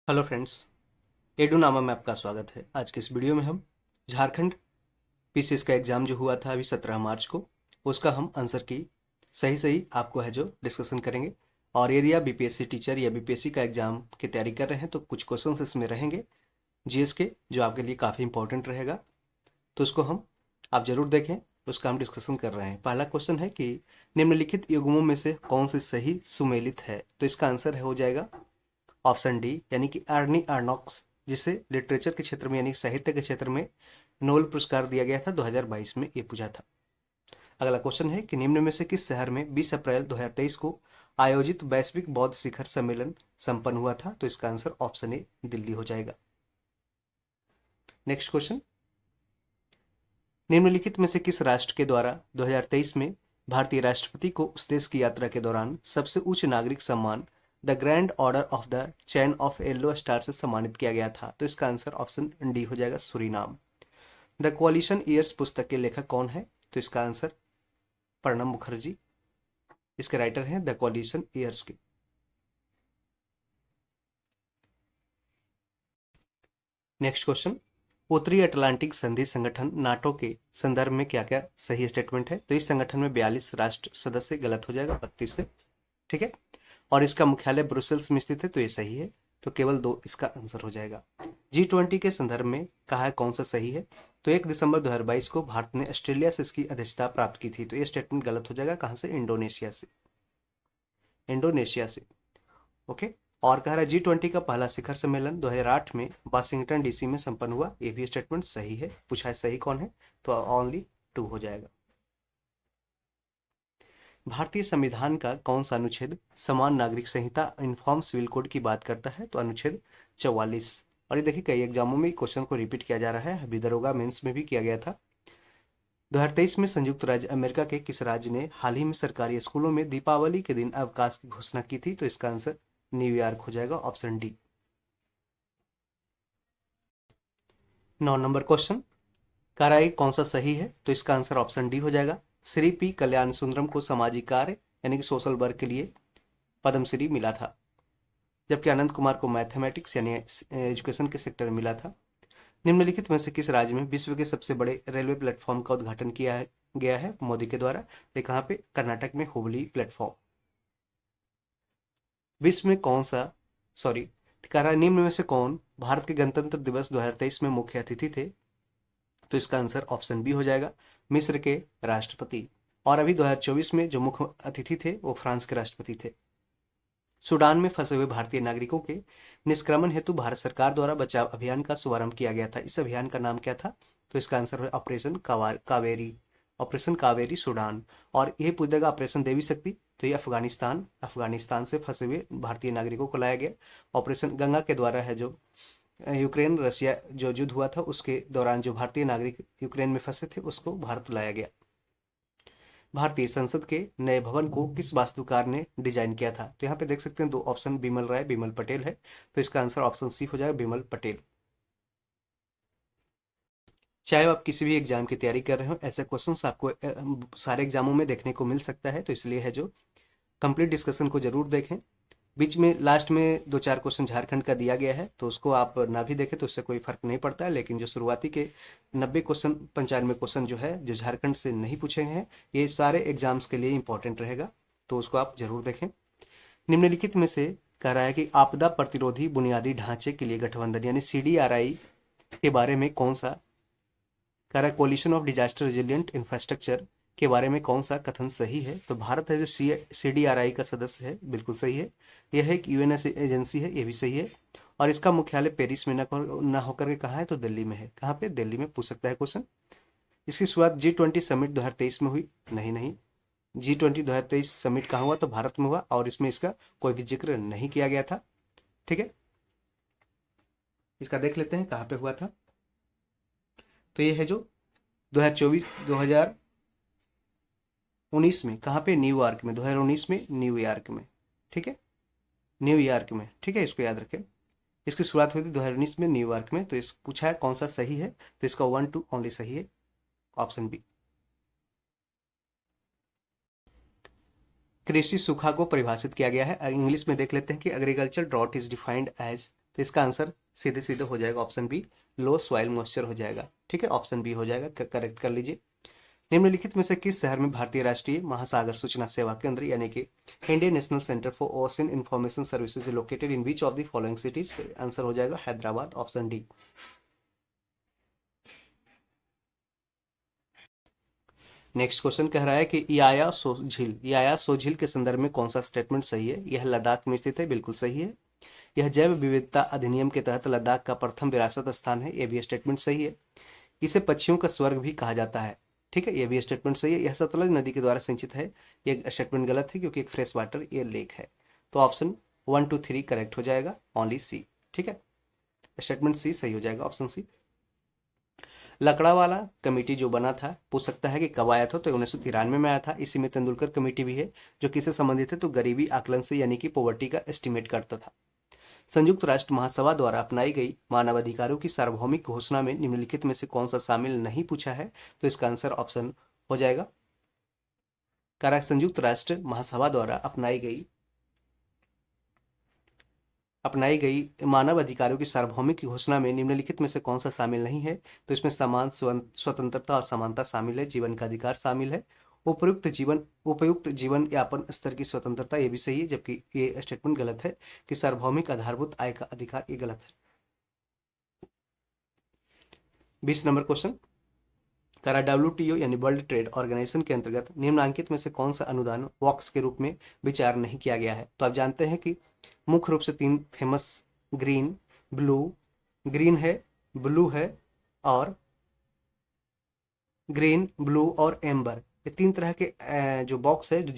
Hello friends, edu नामा में आपका स्वागत है। आज के इस वीडियो में हम झारखंड पीसीएस का एग्ज़ाम जो हुआ था अभी 17 मार्च को, उसका हम आंसर की सही सही आपको है जो डिस्कशन करेंगे। और यदि आप बीपीएससी टीचर या बीपीएससी का एग्ज़ाम की तैयारी कर रहे हैं तो कुछ क्वेश्चंस इसमें रहेंगे जीएस के, जो आपके लिए काफ़ी इंपॉर्टेंट रहेगा। तो उसको हम आप ज़रूर देखें, उसका हम डिस्कशन कर रहे हैं। पहला क्वेश्चन है कि निम्नलिखित युग्मों में से कौन सी सही सुमेलित है। तो इसका आंसर हो जाएगा ऑप्शन डी, यानी कि अर्नी अर्नोक्स, जिसे लिटरेचर के क्षेत्र में यानी साहित्य के क्षेत्र में नोबेल पुरस्कार दिया गया था 2022 में, ये पूछा था। अगला क्वेश्चन है कि निम्न में से किस शहर में 20 अप्रैल 2023 को आयोजित वैश्विक बौद्ध शिखर सम्मेलन संपन्न हुआ था। तो इसका आंसर ऑप्शन ए दिल्ली हो जाएगा। नेक्स्ट क्वेश्चन, निम्नलिखित में से किस राष्ट्र के द्वारा 2023 में भारतीय राष्ट्रपति को उस देश की यात्रा के दौरान सबसे उच्च नागरिक सम्मान the grand order of the chain of yellow star से सम्मानित किया गया था। तो इसका आंसर ऑप्शन डी हो जाएगा, सूरीनाम। द कोalition ईयर्स पुस्तक के लेखक कौन है। तो इसका आंसर प्रणब मुखर्जी इसके राइटर हैं द कोalition ईयर्स के। नेक्स्ट क्वेश्चन, उत्तरी अटलांटिक संधि संगठन नाटो के संदर्भ में क्या क्या सही स्टेटमेंट है। तो इस संगठन में 42 राष्ट्र सदस्य, गलत हो जाएगा 32 से, ठीक है। और इसका मुख्यालय ब्रुसेल्स में स्थित है, तो ये सही है। तो केवल दो इसका आंसर हो जाएगा। G20 के संदर्भ में कहा है कौन सा सही है। तो 1 दिसंबर 2022 को भारत ने ऑस्ट्रेलिया से इसकी अध्यक्षता प्राप्त की थी। तो ये स्टेटमेंट गलत हो जाएगा। कहाँ से? इंडोनेशिया से, इंडोनेशिया से। ओके। और कह रहा है G20 का पहला शिखर सम्मेलन 2008 में वाशिंगटन डीसी में संपन्न हुआ। ये भी स्टेटमेंट सही है। पूछा है सही कौन है, तो ओनली 2 हो जाएगा। भारतीय संविधान का कौन सा अनुच्छेद समान नागरिक संहिता यूनिफॉर्म सिविल कोड की बात करता है। तो अनुच्छेद 44। और ये देखिए कई एग्जामों में क्वेश्चन को रिपीट किया जा रहा है, अभी दरोगा मेंस में भी किया गया था। 2023 में संयुक्त राज्य अमेरिका के किस राज्य ने हाल ही में सरकारी स्कूलों में दीपावली के दिन अवकाश की घोषणा की थी। तो इसका आंसर न्यूयॉर्क हो जाएगा, ऑप्शन डी। 9 नंबर क्वेश्चन, कार्य कौन सा सही है। तो इसका आंसर ऑप्शन डी हो जाएगा। श्री पी कल्याण सुंदरम को सामाजिक कार्य यानी कि सोशल वर्क के लिए पद्मश्री मिला था, जबकि आनंद कुमार को मैथमेटिक्स यानी एजुकेशन के सेक्टर में मिला था। निम्नलिखित में से किस राज्य में विश्व के सबसे बड़े रेलवे प्लेटफॉर्म का उद्घाटन किया है गया है मोदी के द्वारा। तो कहाँ पे? कर्नाटक में हुबली प्लेटफॉर्म। विश्व में कौन सा, सॉरी, ठिकाना निम्न में से कौन भारत के गणतंत्र दिवस 2023 में मुख्य अतिथि थे। तो इसका आंसर ऑप्शन बी हो जाएगा, मिस्र के राष्ट्रपति। और अभी 2024 में जो मुख्य अतिथि थे वो फ्रांस के राष्ट्रपति थे। सूडान में फंसे हुए भारतीय नागरिकों के निष्क्रमण हेतु भारत सरकार द्वारा बचाव अभियान का शुभारंभ किया गया था। इस अभियान का नाम क्या था। तो इसका आंसर है operation Kaveri, operation Kaveri Sudan. और यह पूछेगा ऑपरेशन देवी शक्ति, तो ये अफगानिस्तान से फंसे हुए भारतीय नागरिकों को लाया गया। ऑपरेशन गंगा के द्वारा है जो यूक्रेन रशिया जो युद्ध हुआ था उसके दौरान जो भारतीय नागरिक यूक्रेन में फंसे थे उसको भारत लाया गया। भारतीय संसद के नए भवन को किस वास्तुकार ने डिजाइन किया था। तो यहाँ पे देख सकते हैं दो ऑप्शन, बिमल राय, बिमल पटेल है। तो इसका आंसर ऑप्शन सी हो जाएगा, बिमल पटेल। चाहे आप किसी भी एग्जाम की तैयारी कर रहे हो, ऐसे क्वेश्चंस आपको सारे एग्जामों में देखने को मिल सकता है। तो इसलिए है जो कंप्लीट डिस्कशन को जरूर देखें। बीच में लास्ट में 2-4 क्वेश्चन झारखंड का दिया गया है, तो उसको आप ना भी देखें तो उससे कोई फर्क नहीं पड़ता है। लेकिन जो शुरुआती के 90 क्वेश्चन 95 क्वेश्चन जो है जो झारखंड से नहीं पूछे हैं, ये सारे एग्जाम्स के लिए इंपॉर्टेंट रहेगा, तो उसको आप जरूर देखें। निम्नलिखित में से कह रहा है कि आपदा प्रतिरोधी बुनियादी ढांचे के लिए गठबंधन यानी सीडीआरआई के बारे में कौन सा, कह रहा है collision of disaster resilient infrastructure के बारे में कौन सा कथन सही है। तो भारत है जो सीडीआरआई का सदस्य है, बिल्कुल सही है। यह एक यूएनएस एजेंसी है, ये भी सही है। और इसका मुख्यालय पेरिस में ना होकर के कहाँ है, तो दिल्ली में है। कहाँ पे? दिल्ली में। पूछ सकता है क्वेश्चन। इसकी शुरुआत G20 समिट 2023 में हुई। नहीं नहीं, G20 2023 समिट कहाँ हुआ, तो भारत में हुआ, और इसमें इसका कोई भी जिक्र नहीं किया गया था। ठीक है, इसका देख लेते हैं कहाँ पे हुआ था। तो ये है जो 2024 2019 में, कहाँ पे? न्यूयॉर्क में। 2019 में न्यूयॉर्क में, ठीक है, न्यूयॉर्क में, ठीक है, इसको याद रखें। इसकी शुरुआत हुई थी 2019 में न्यूयॉर्क में। तो इस पूछा है कौन सा सही है, तो इसका 1-2 ओनली सही है, ऑप्शन बी। कृषि सूखा को परिभाषित किया गया है, इंग्लिश में देख लेते हैं कि agriculture drought is defined as तो इसका आंसर सीधे सीधे हो जाएगा option B, low soil moisture हो जाएगा। ठीक है, ऑप्शन बी हो जाएगा, करेक्ट कर लीजिए। निम्नलिखित में से किस शहर में भारतीय राष्ट्रीय महासागर सूचना सेवा केंद्र यानी कि Indian national centre for ocean information services located in which of the following cities? Answer हो जाएगा Hyderabad, option D. Next question कह रहा है कि याया सो झील के संदर्भ में कौन सा स्टेटमेंट सही है? यह लद्दाख में स्थित है, बिल्कुल सही है। यह जैव विविधता अधिनियम के तहत लद्दाख का प्रथम विरासत स्थान है, यह भी स्टेटमेंट सही है। इसे पक्षियों का स्वर्ग भी कहा जाता है, ठीक है, यह भी स्टेटमेंट सही है। यह सतलज नदी के द्वारा सिंचित है, यह स्टेटमेंट गलत है क्योंकि एक फ्रेश वाटर ये लेक है। तो ऑप्शन 1 2 3 करेक्ट हो जाएगा, ओनली सी। ठीक है, स्टेटमेंट सी सही हो जाएगा, ऑप्शन सी। लकड़ावाला कमेटी जो बना था, पूछ सकता है कि कब आया था, तो 1993 में आया था। इसी में तेंदुलकर कमेटी भी है जो किससे संबंधित है, तो गरीबी आकलन से यानी कि पॉवर्टी का एस्टिमेट करता था। संयुक्त राष्ट्र महासभा द्वारा अपनाई गई मानवाधिकारों की सार्वभौमिक घोषणा में निम्नलिखित में से कौन सा शामिल नहीं पूछा है? तो इसका आंसर ऑप्शन हो जाएगा, संयुक्त राष्ट्र महासभा द्वारा अपनाई गई मानव अधिकारों की सार्वभौमिक घोषणा में निम्नलिखित में से कौन सा शामिल नहीं है? तो इसमें समान स्वतंत्रता और समानता शामिल है, जीवन का अधिकार शामिल है, उपयुक्त जीवन यापन स्तर की स्वतंत्रता, ये भी सही है, जबकि ये स्टेटमेंट गलत है कि सार्वभौमिक आधारभूत आय का अधिकार, ये गलत है। 20 नंबर क्वेश्चन कह रहा WTO यानी वर्ल्ड ट्रेड ऑर्गेनाइजेशन के अंतर्गत निम्नलिखित में से कौन सा अनुदान वॉक्स के रूप में विचार नहीं किया गया है? तो आप जानते हैं कि मुख्य रूप से 3 फेमस ग्रीन ब्लू ग्रीन है, ब्लू है और ग्रीन ब्लू और एम्बर, ये 3 तरह के जो बॉक्स है जो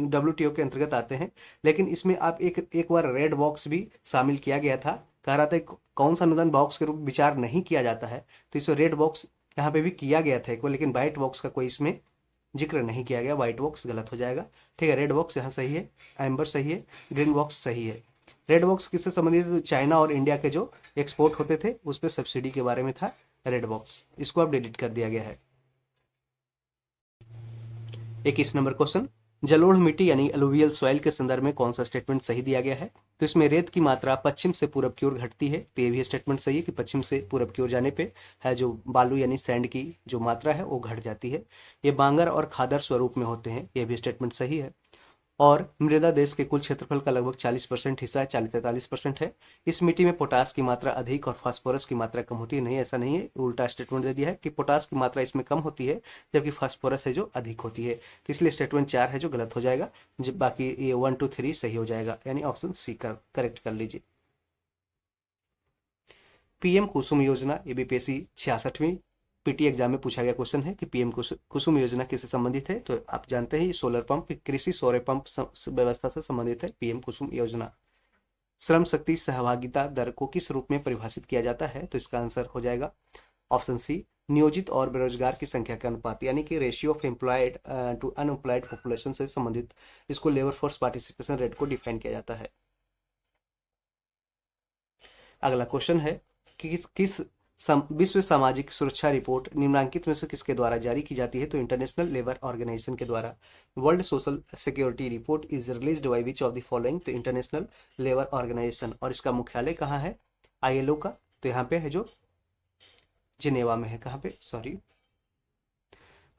WTO के अंतर्गत आते हैं। लेकिन इसमें आप एक बार रेड बॉक्स भी शामिल किया गया था। कह रहा था कौन सा अनुदान बॉक्स के रूप में विचार नहीं किया जाता है, तो इसे रेड बॉक्स यहाँ पे भी किया गया था एक बार, लेकिन व्हाइट बॉक्स का कोई इसमें जिक्र नहीं किया गया, व्हाइट बॉक्स गलत हो जाएगा। ठीक है, रेड बॉक्स यहाँ सही है, एम्बर सही है, ग्रीन बॉक्स सही है। रेड बॉक्स किससे संबंधित है? तो चाइना और इंडिया के जो एक्सपोर्ट होते थे उस पर सब्सिडी के बारे में था रेड बॉक्स, इसको अब डिलीट कर दिया गया है। 21 नंबर क्वेश्चन जलोढ़ मिट्टी यानी अलुवियल सॉइल के संदर्भ में कौन सा स्टेटमेंट सही दिया गया है? तो इसमें रेत की मात्रा पश्चिम से पूरब की ओर घटती है, तो ये भी स्टेटमेंट सही है कि पश्चिम से पूरब की ओर जाने पे है जो बालू यानी सैंड की जो मात्रा है वो घट जाती है। ये बांगर और खादर स्वरूप में होते हैं, ये भी स्टेटमेंट सही है। और मृदा देश के कुल क्षेत्रफल का लगभग 40% हिस्सा है, 40-43% है। इस मिट्टी में पोटास की मात्रा अधिक और फास्फोरस की मात्रा कम होती है, नहीं ऐसा नहीं है, उल्टा स्टेटमेंट दे दिया है कि पोटास की मात्रा इसमें कम होती है जबकि फास्फोरस है जो अधिक होती है। तो इसलिए स्टेटमेंट 4 है जो गलत हो जाएगा, जब बाकी ये 1 2 3 सही हो जाएगा, यानी ऑप्शन सी करेक्ट कर लीजिए। पीएम कुसुम योजना, ये बीपीएससी 66वीं पीटी एग्जाम में पूछा गया क्वेश्चन है कि पीएम कुसुम योजना किससे संबंधित है? तो आप जानते हैं ये सोलर पंप, कृषि सौर पंप व्यवस्था से संबंधित है पीएम कुसुम योजना। श्रम शक्ति सहभागिता दर को किस रूप में परिभाषित किया जाता है? तो इसका आंसर हो जाएगा ऑप्शन सी, नियोजित और बेरोजगार की संख्या का अनुपात, यानी कि ratio of employed to unemployed population से संबंधित इसको लेबर फोर्स पार्टिसिपेशन रेट को डिफाइन किया जाता है। अगला क्वेश्चन है कि किस विश्व सामाजिक सुरक्षा रिपोर्ट निम्नलिखित में से किसके द्वारा जारी की जाती है? तो इंटरनेशनल लेबर ऑर्गेनाइजेशन के द्वारा। World social security report is released by which of the following? तो इंटरनेशनल लेबर ऑर्गेनाइजेशन, और इसका मुख्यालय कहाँ है? आईएलओ का, तो यहाँ पे है जो जिनेवा में है, कहाँ पे, सॉरी,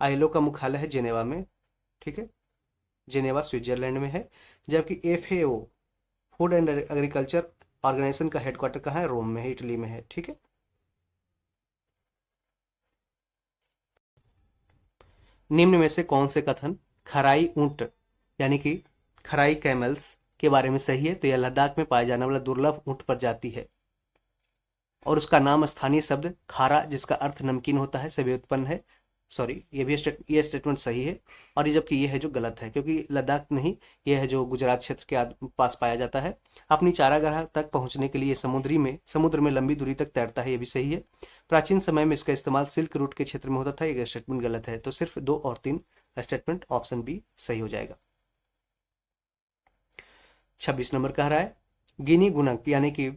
आईएलओ का मुख्यालय है जिनेवा में, ठीक है, जिनेवा स्विट्जरलैंड में है। जबकि FAO food and agriculture organisation का हेडक्वार्टर कहाँ है? रोम में है, इटली में है, ठीक है। निम्न में से कौन से कथन खराई ऊंट यानी कि खराई कैमल्स के बारे में सही है? तो यह लद्दाख में पाया जाने वाला दुर्लभ ऊंट प्रजाति है और उसका नाम स्थानीय शब्द खारा जिसका अर्थ नमकीन होता है से भी उत्पन्न है। सॉरी, ये स्टेटमेंट सही है, और ये जबकि ये है जो गलत है क्योंकि लद्दाख नहीं, ये है जो गुजरात क्षेत्र के पास पाया जाता है। अपनी चारागाह तक पहुंचने के लिए समुद्र में लंबी दूरी तक तैरता है, ये भी सही है। प्राचीन समय में इसका इस्तेमाल सिल्क रूट के क्षेत्र में होता था, ये स्टेटमेंट गलत है। तो सिर्फ 2 और 3 स्टेटमेंट, ऑप्शन बी सही हो जाएगा। 26 नंबर कह रहा है गिनी गुणक यानी कि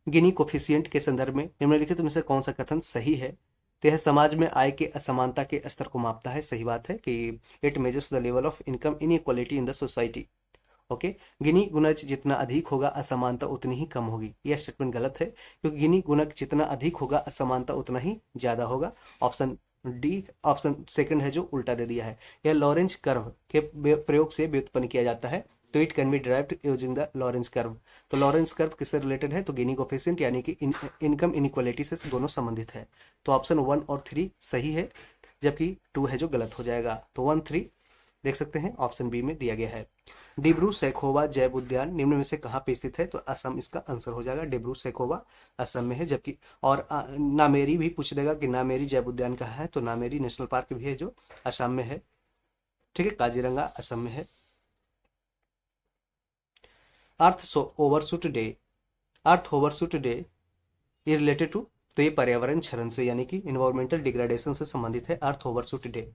गिनी कोफिशिएंट के संदर्भ में निम्नलिखित में से कौन सा कथन सही है? तो यह समाज में आय के असमानता के स्तर को मापता है, सही बात है कि it measures the level of income inequality in the society. Okay. Gini गुणज जितना अधिक होगा असमानता उतनी ही कम होगी, यह स्टेटमेंट गलत है, क्योंकि गिनी गुणक जितना अधिक होगा असमानता उतना ही ज्यादा होगा। ऑप्शन डी, ऑप्शन सेकंड है जो उल्टा दे दिया है। यह लॉरेंज कर्व के प्रयोग से व्युत्पन्न किया जाता है, तो it can be derived using the Lorentz curve. तो लॉरेंज कर्व किससे रिलेटेड है, तो गिनी कोफिशिएंट यानी कि इनकम इनक्वालिटी से दोनों संबंधित है। तो ऑप्शन 1 और 3 सही है, जबकि 2 है जो गलत हो जाएगा। तो 1 3 देख सकते हैं ऑप्शन बी में दिया गया है। डिब्रू सैखोवा जैव उद्यान निम्न में से कहाँ पे स्थित है, तो असम इसका आंसर हो जाएगा। डिब्रू सैखोवा असम में है, जबकि और नामेरी भी पूछ देगा कि नामेरी जैव उद्यान कहाँ है, तो नामेरी नेशनल पार्क भी है जो असम में है। ठीक है, काजीरंगा असम में है। अर्थ ओवरशूट डे, अर्थ ओवरशूट डे ये रिलेटेड टू, तो ये पर्यावरण क्षरण से यानी कि इन्वायरमेंटल डिग्रेडेशन से संबंधित है अर्थ ओवरशूट डे।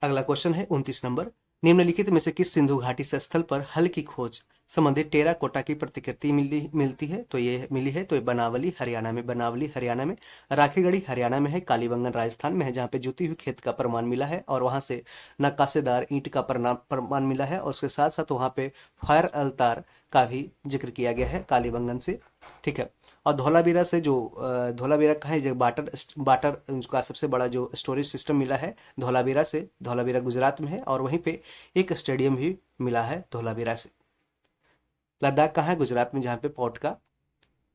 अगला क्वेश्चन है 29 नंबर। निम्नलिखित में से किस सिंधु घाटी से स्थल पर हल की खोज संबंधित टेराकोटा की प्रतिकृति मिलती है, तो ये मिली है, तो ये बनावली हरियाणा में, बनावली हरियाणा में। राखीगढ़ी हरियाणा में है, कालीबंगन राजस्थान में है, जहाँ पे जुती हुई खेत का प्रमाण मिला है और वहां से नक्काशेदार ईंट का प्रमाण मिला है, और उसके साथ साथ वहां पे फायर अल्तार का भी जिक्र किया गया है कालीबंगन से। ठीक है, और धौलावीरा से जो धौलावीरा कहाँ है, जो बाटर बाटर का सबसे बड़ा जो स्टोरेज सिस्टम मिला है धौलावीरा से, धौलावीरा गुजरात में है, और वहीं पे एक स्टेडियम भी मिला है धौलावीरा से। लद्दाख कहाँ है, गुजरात में, जहाँ पे पोर्ट का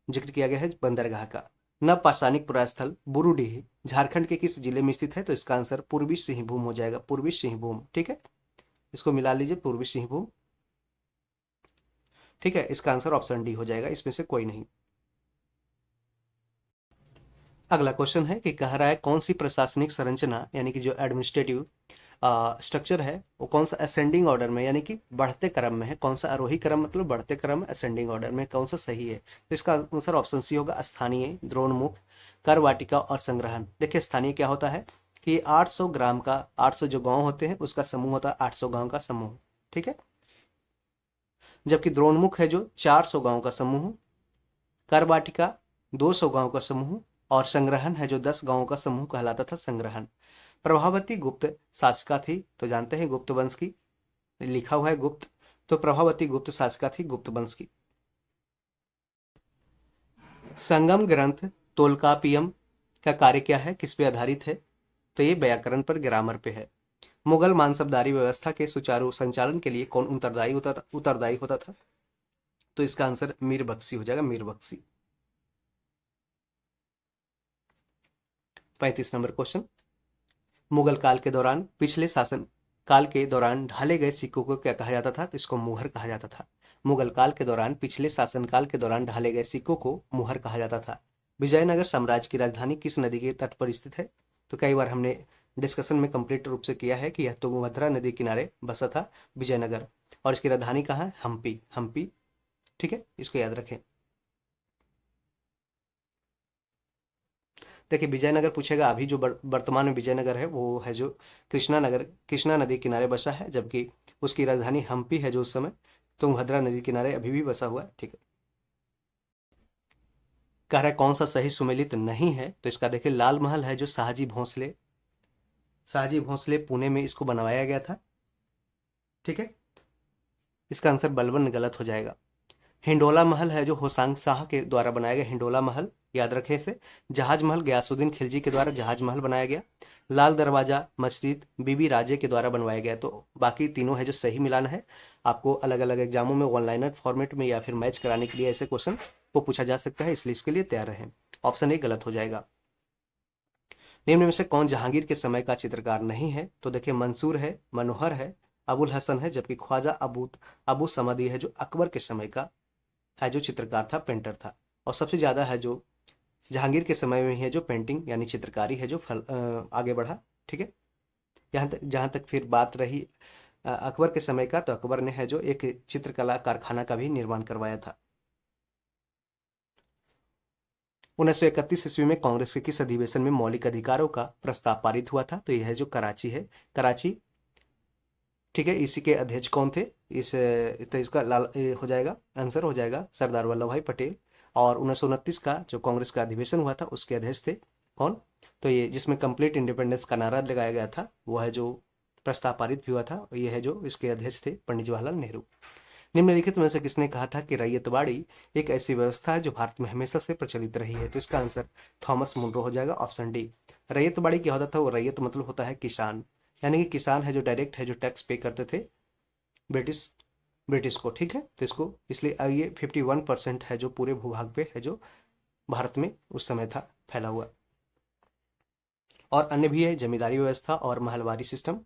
जिक्र किया गया है, बंदरगाह का। नवपाषाणिक पुरास्थल बुरुडीह झारखंड के किस जिले में स्थित है, तो इसका आंसर पूर्वी सिंहभूम हो जाएगा, पूर्वी सिंहभूम। ठीक है, इसको मिला लीजिए, पूर्वी सिंहभूम। ठीक है, इसका आंसर ऑप्शन डी हो जाएगा, इसमें से कोई नहीं। अगला क्वेश्चन है कि कह रहा है कौन सी प्रशासनिक संरचना यानी कि जो एडमिनिस्ट्रेटिव स्ट्रक्चर है वो कौन सा असेंडिंग ऑर्डर में यानी कि बढ़ते क्रम में है, कौन सा आरोही क्रम मतलब बढ़ते क्रम में, असेंडिंग ऑर्डर में कौन सा सही है, तो इसका आंसर ऑप्शन सी होगा, स्थानीय, द्रोणमुख, कर वाटिका और संग्रहण। देखिए स्थानीय क्या होता है कि 800 ग्राम का, 800 जो गांव होते हैं उसका समूह होता है, 800 गांव का समूह। ठीक है, जबकि द्रोणमुख है जो 400 गांव का समूह, कर वाटिका 200 गांव का समूह, और संग्रहण है जो 10 गांवों का समूह कहलाता था संग्रहण। प्रभावती गुप्त शासिका थी, तो जानते हैं गुप्त वंश की, लिखा हुआ है गुप्त, तो प्रभावती गुप्त शासिका थी गुप्त वंश की। संगम ग्रंथ तोलकापियम का कार्य क्या है, किस पे आधारित है, तो ये व्याकरण पर, ग्रामर पे है। मुगल मानसबदारी व्यवस्था के सुचारू संचालन के लिए कौन उत्तरदायी होता था, तो इसका आंसर मीर बख्शी हो जाएगा, मीर बख्शी। 35 नंबर क्वेश्चन। मुगल काल के दौरान पिछले शासन काल के दौरान ढाले गए सिक्कों को क्या कहा जाता था, तो इसको मुहर कहा जाता था। मुगल काल के दौरान पिछले शासनकाल के दौरान ढाले गए सिक्कों को मुहर कहा जाता था। विजयनगर साम्राज्य की राजधानी किस नदी के तट पर स्थित है, तो कई बार हमने डिस्कशन में कंप्लीट रूप से किया है कि यह तुंगभद्रा नदी किनारे बसा था विजयनगर, और इसकी राजधानी कहाँ है, हम्पी, हम्पी। ठीक है, इसको याद रखें। देखिए विजयनगर पूछेगा, अभी जो वर्तमान में विजयनगर है वो है जो कृष्णा नगर, कृष्णा नदी किनारे बसा है, जबकि उसकी राजधानी हम्पी है जो उस समय तुंगभद्रा नदी किनारे अभी भी बसा हुआ है। ठीक है, कह रहा है कौन सा सही सुमेलित नहीं है, तो इसका देखिए लाल महल है जो शाहजी भोंसले, शाहजी भोंसले पुणे में इसको बनवाया गया था। ठीक है, इसका आंसर बलबन गलत हो जाएगा। हिंडोला महल है जो होसांग शाह के द्वारा बनाया गया, हिंडोला महल याद रखें इसे। जहाज महल गयासुद्दीन खिलजी के द्वारा जहाज महल बनाया गया। लाल दरवाजा मस्जिद बीबी राजे के द्वारा बनवाया गया। तो बाकी तीनों है जो सही मिलान है। आपको अलग अलग एग्जामों में वन लाइनर फॉर्मेट में या फिर मैच कराने के लिए ऐसे क्वेश्चन को पूछा जा सकता है, इसलिए इसके लिए तैयार रहें। ऑप्शन ए गलत हो जाएगा। निम्न में से कौन जहांगीर के समय का चित्रकार नहीं है, तो देखिए मंसूर है, मनोहर है, अबुल हसन है, जबकि ख्वाजा अबू समदी है जो अकबर के समय का है जो चित्रकार था, पेंटर था। और सबसे ज्यादा है जो जहांगीर के समय में ही है जो पेंटिंग यानी चित्रकारी है जो आगे बढ़ा। ठीक है, यहाँ तक जहाँ तक फिर बात रही अकबर के समय का, तो अकबर ने है जो एक चित्रकला कारखाना का भी निर्माण करवाया था। 1931 ईस्वी में कांग्रेस के किस अधिवेशन में मौलिक अधिकारों का प्रस्ताव पारित हुआ था, तो यह है जो कराची है, कराची। ठीक है, इसी के अध्यक्ष कौन थे, इस तो इसका लाल हो जाएगा, आंसर हो जाएगा सरदार वल्लभ भाई पटेल। और 1929 का जो कांग्रेस का अधिवेशन हुआ था उसके अध्यक्ष थे कौन, तो ये जिसमें कंप्लीट इंडिपेंडेंस का नारा लगाया गया था वो है जो प्रस्ताव पारित भी हुआ था। ये है जो इसके अध्यक्ष थे पंडित जवाहरलाल नेहरू। निम्नलिखित में से किसने कहा था कि रैयतवाड़ी एक ऐसी व्यवस्था है जो भारत में हमेशा से प्रचलित रही है? तो इसका आंसर थॉमस मुनरो हो जाएगा, ऑप्शन डी। रैयतवाड़ी क्या होता था? वो रैयत मतलब होता है किसान, यानी कि किसान है जो डायरेक्ट है जो टैक्स पे करते थे ब्रिटिश ब्रिटिश को, ठीक है। तो इसको इसलिए ये 51% है जो पूरे भूभाग पे है जो भारत में उस समय था फैला हुआ। और अन्य भी है, जमींदारी व्यवस्था और महलवारी सिस्टम।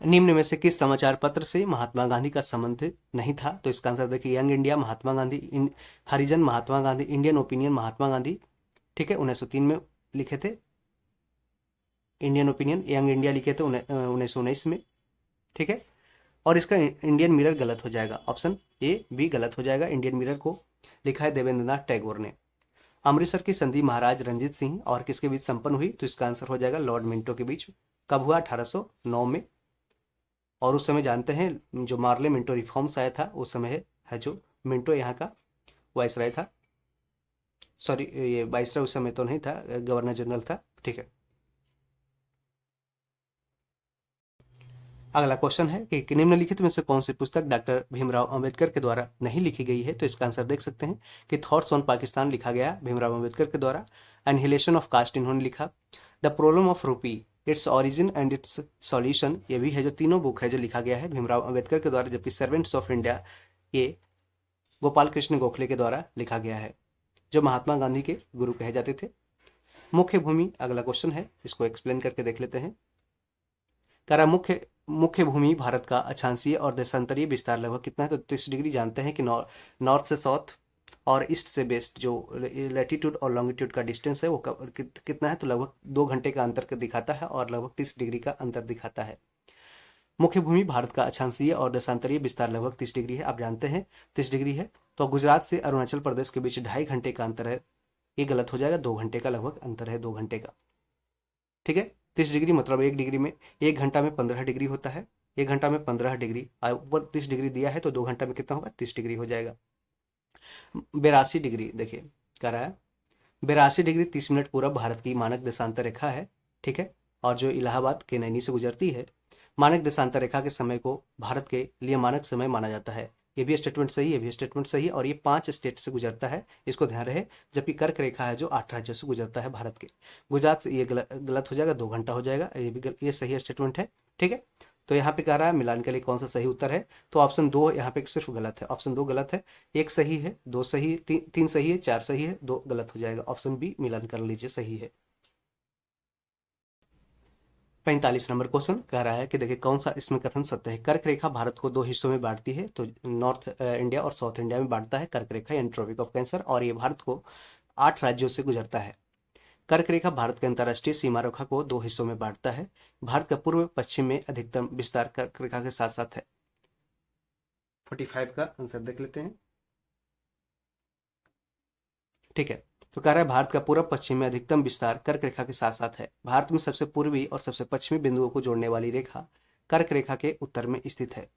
निम्न में से किस समाचार पत्र से महात्मा गांधी का संबंध नहीं था? तो इसका आंसर देखिए, यंग इंडिया महात्मा गांधी, हरिजन महात्मा गांधी, इंडियन ओपिनियन महात्मा गांधी, ठीक है, 1903 में लिखे थे। इंडियन ओपिनियन, यंग इंडिया लिखे थे 1919 में, ठीक है। और इसका इंडियन मिरर गलत हो जाएगा, ऑप्शन ए भी गलत हो जाएगा। इंडियन मिरर को लिखा है देवेंद्रनाथ टैगोर ने। अमृतसर की संधि महाराज रंजीत सिंह और किसके बीच संपन्न हुई? तो इसका आंसर हो जाएगा लॉर्ड मिंटो के बीच। कब हुआ? 1809 में। और उस समय जानते हैं जो मार्ले मिंटो रिफॉर्म्स आया था उस समय है जो मिंटो यहाँ का वाइसराय था, सॉरी ये वाइसराय उस समय तो नहीं था, गवर्नर जनरल था, ठीक है। अगला क्वेश्चन है कि निम्नलिखित में से कौन सी पुस्तक डॉक्टर भीमराव अंबेडकर के द्वारा नहीं लिखी गई है? तो इसका आंसर देख सकते हैं कि थॉट्स ऑन पाकिस्तान लिखा गया भीमराव अंबेडकर के द्वारा। एनहिलेशन ऑफ कास्ट इन्होंने लिखा। द प्रॉब्लम ऑफ रूपी, its origin and it's solution, ये भी है जो तीनों बुक है जो लिखा गया है भीमराव अंबेडकर के द्वारा। जबकि सर्वेंट्स ऑफ इंडिया ये गोपाल कृष्ण गोखले के द्वारा लिखा गया है, जो महात्मा गांधी के गुरु कहे जाते थे। मुख्य भूमि अगला क्वेश्चन है, इसको एक्सप्लेन करके देख लेते हैं। करा मुख्य मुख्य भूमि भारत का अक्षांशीय और देशांतरीय विस्तार लगभग कितना है? तो 30 डिग्री जानते हैं कि नॉर्थ से साउथ और ईस्ट से वेस्ट जो लैटिट्यूड और लॉन्गिट्यूड का डिस्टेंस है वो कितना है? तो लगभग 2 घंटे का अंतर दिखाता है और लगभग 30 डिग्री का अंतर दिखाता है। मुख्य भूमि भारत का अक्षांशीय और देशांतरीय विस्तार लगभग 30 डिग्री है, आप जानते हैं 30 डिग्री है। तो गुजरात से अरुणाचल प्रदेश के बीच 2.5 घंटे का अंतर है, ये गलत हो जाएगा, 2 घंटे का लगभग अंतर है, 2 घंटे का, ठीक है। 30 डिग्री मतलब 1 डिग्री में 1 घंटा में 15 डिग्री होता है। 1 घंटा में 15 डिग्री, ऊपर 30 डिग्री दिया है तो 2 घंटा में कितना होगा? 30 डिग्री हो जाएगा। 82 डिग्री देखिए कह रहा है, 82 डिग्री 30 मिनट पूरब भारत की मानक देशांतर रेखा है, ठीक है। और जो इलाहाबाद के नैनी से गुजरती है, मानक देशांतर रेखा के समय को भारत के लिए मानक समय माना जाता है। ये भी स्टेटमेंट सही है, ये भी स्टेटमेंट सही है। और ये 5 स्टेट से गुजरता है, इसको ध्यान रहे। जबकि कर्क रेखा है जो 8 राज्यों से गुजरता है भारत के। गुजरात से ये गलत हो जाएगा, 2 घंटा हो जाएगा, ये भी ये सही स्टेटमेंट है, ठीक है। तो यहाँ पे कह रहा है मिलान के लिए कौन सा सही उत्तर है? तो ऑप्शन 2 यहाँ पे सिर्फ गलत है, ऑप्शन 2 गलत है। 1 सही है, 2 सही, 3 सही है, 4 सही है, 2 गलत हो जाएगा। ऑप्शन बी मिलान कर लीजिए, सही है। 45 नंबर क्वेश्चन कह रहा है कि देखिए कौन सा इसमें कथन सत्य है? कर्क रेखा भारत को 2 हिस्सों में बांटती है, तो नॉर्थ इंडिया और साउथ इंडिया में बांटता है कर्क रेखा यानी ट्रॉपिक ऑफ कैंसर। और ये भारत को 8 राज्यों से गुजरता है। कर्क रेखा भारत के अंतर्राष्ट्रीय सीमा रेखा को 2 हिस्सों में बांटता है। भारत का पूर्व पश्चिम में अधिकतम विस्तार कर्क रेखा के साथ साथ है। 45 का आंसर देख लेते हैं, ठीक है। तो कह रहा है भारत का पूर्व पश्चिम में अधिकतम विस्तार कर्क रेखा के साथ साथ है। भारत में सबसे पूर्वी और सबसे पश्चिमी बिंदुओं को जोड़ने वाली रेखा कर्क रेखा के उत्तर में स्थित है।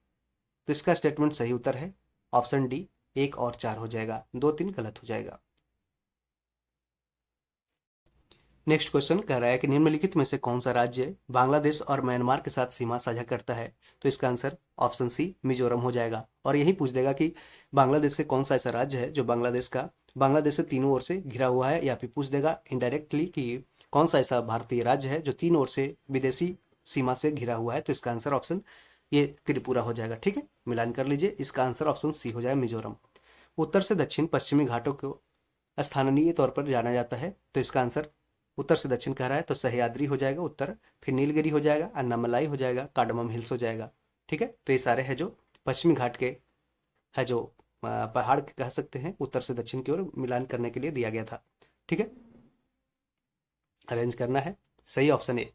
तो इसका स्टेटमेंट सही उत्तर है ऑप्शन डी। 1 और 4 हो जाएगा, 2 3 गलत हो जाएगा। नेक्स्ट क्वेश्चन कह रहा है कि निम्नलिखित में से कौन सा राज्य बांग्लादेश और म्यांमार के साथ सीमा साझा करता है? तो इसका आंसर ऑप्शन सी मिजोरम हो जाएगा। और यही पूछ देगा कि बांग्लादेश से कौन सा ऐसा राज्य है जो बांग्लादेश से तीनों ओर से घिरा हुआ है, या फिर पूछ देगा इनडायरेक्टली कि कौन सा ऐसा भारतीय राज्य है जो तीन ओर से विदेशी सीमा से घिरा हुआ है। तो इसका आंसर ऑप्शन ये त्रिपुरा हो जाएगा, ठीक है। मिलान कर लीजिए, इसका आंसर ऑप्शन सी हो जाएगा मिजोरम। उत्तर से दक्षिण पश्चिमी घाटों को स्थानीय तौर पर जाना जाता है, तो इसका आंसर उत्तर से दक्षिण कह रहा है तो सह्याद्री हो जाएगा उत्तर, फिर नीलगिरी हो जाएगा, अन्नामलाई हो जाएगा, कार्डमम हिल्स हो जाएगा, ठीक है। तो ये सारे है जो पश्चिमी घाट के है जो पहाड़ कह सकते हैं उत्तर से दक्षिण की ओर मिलान करने के लिए दिया गया था, ठीक है। अरेंज करना है, सही ऑप्शन ए।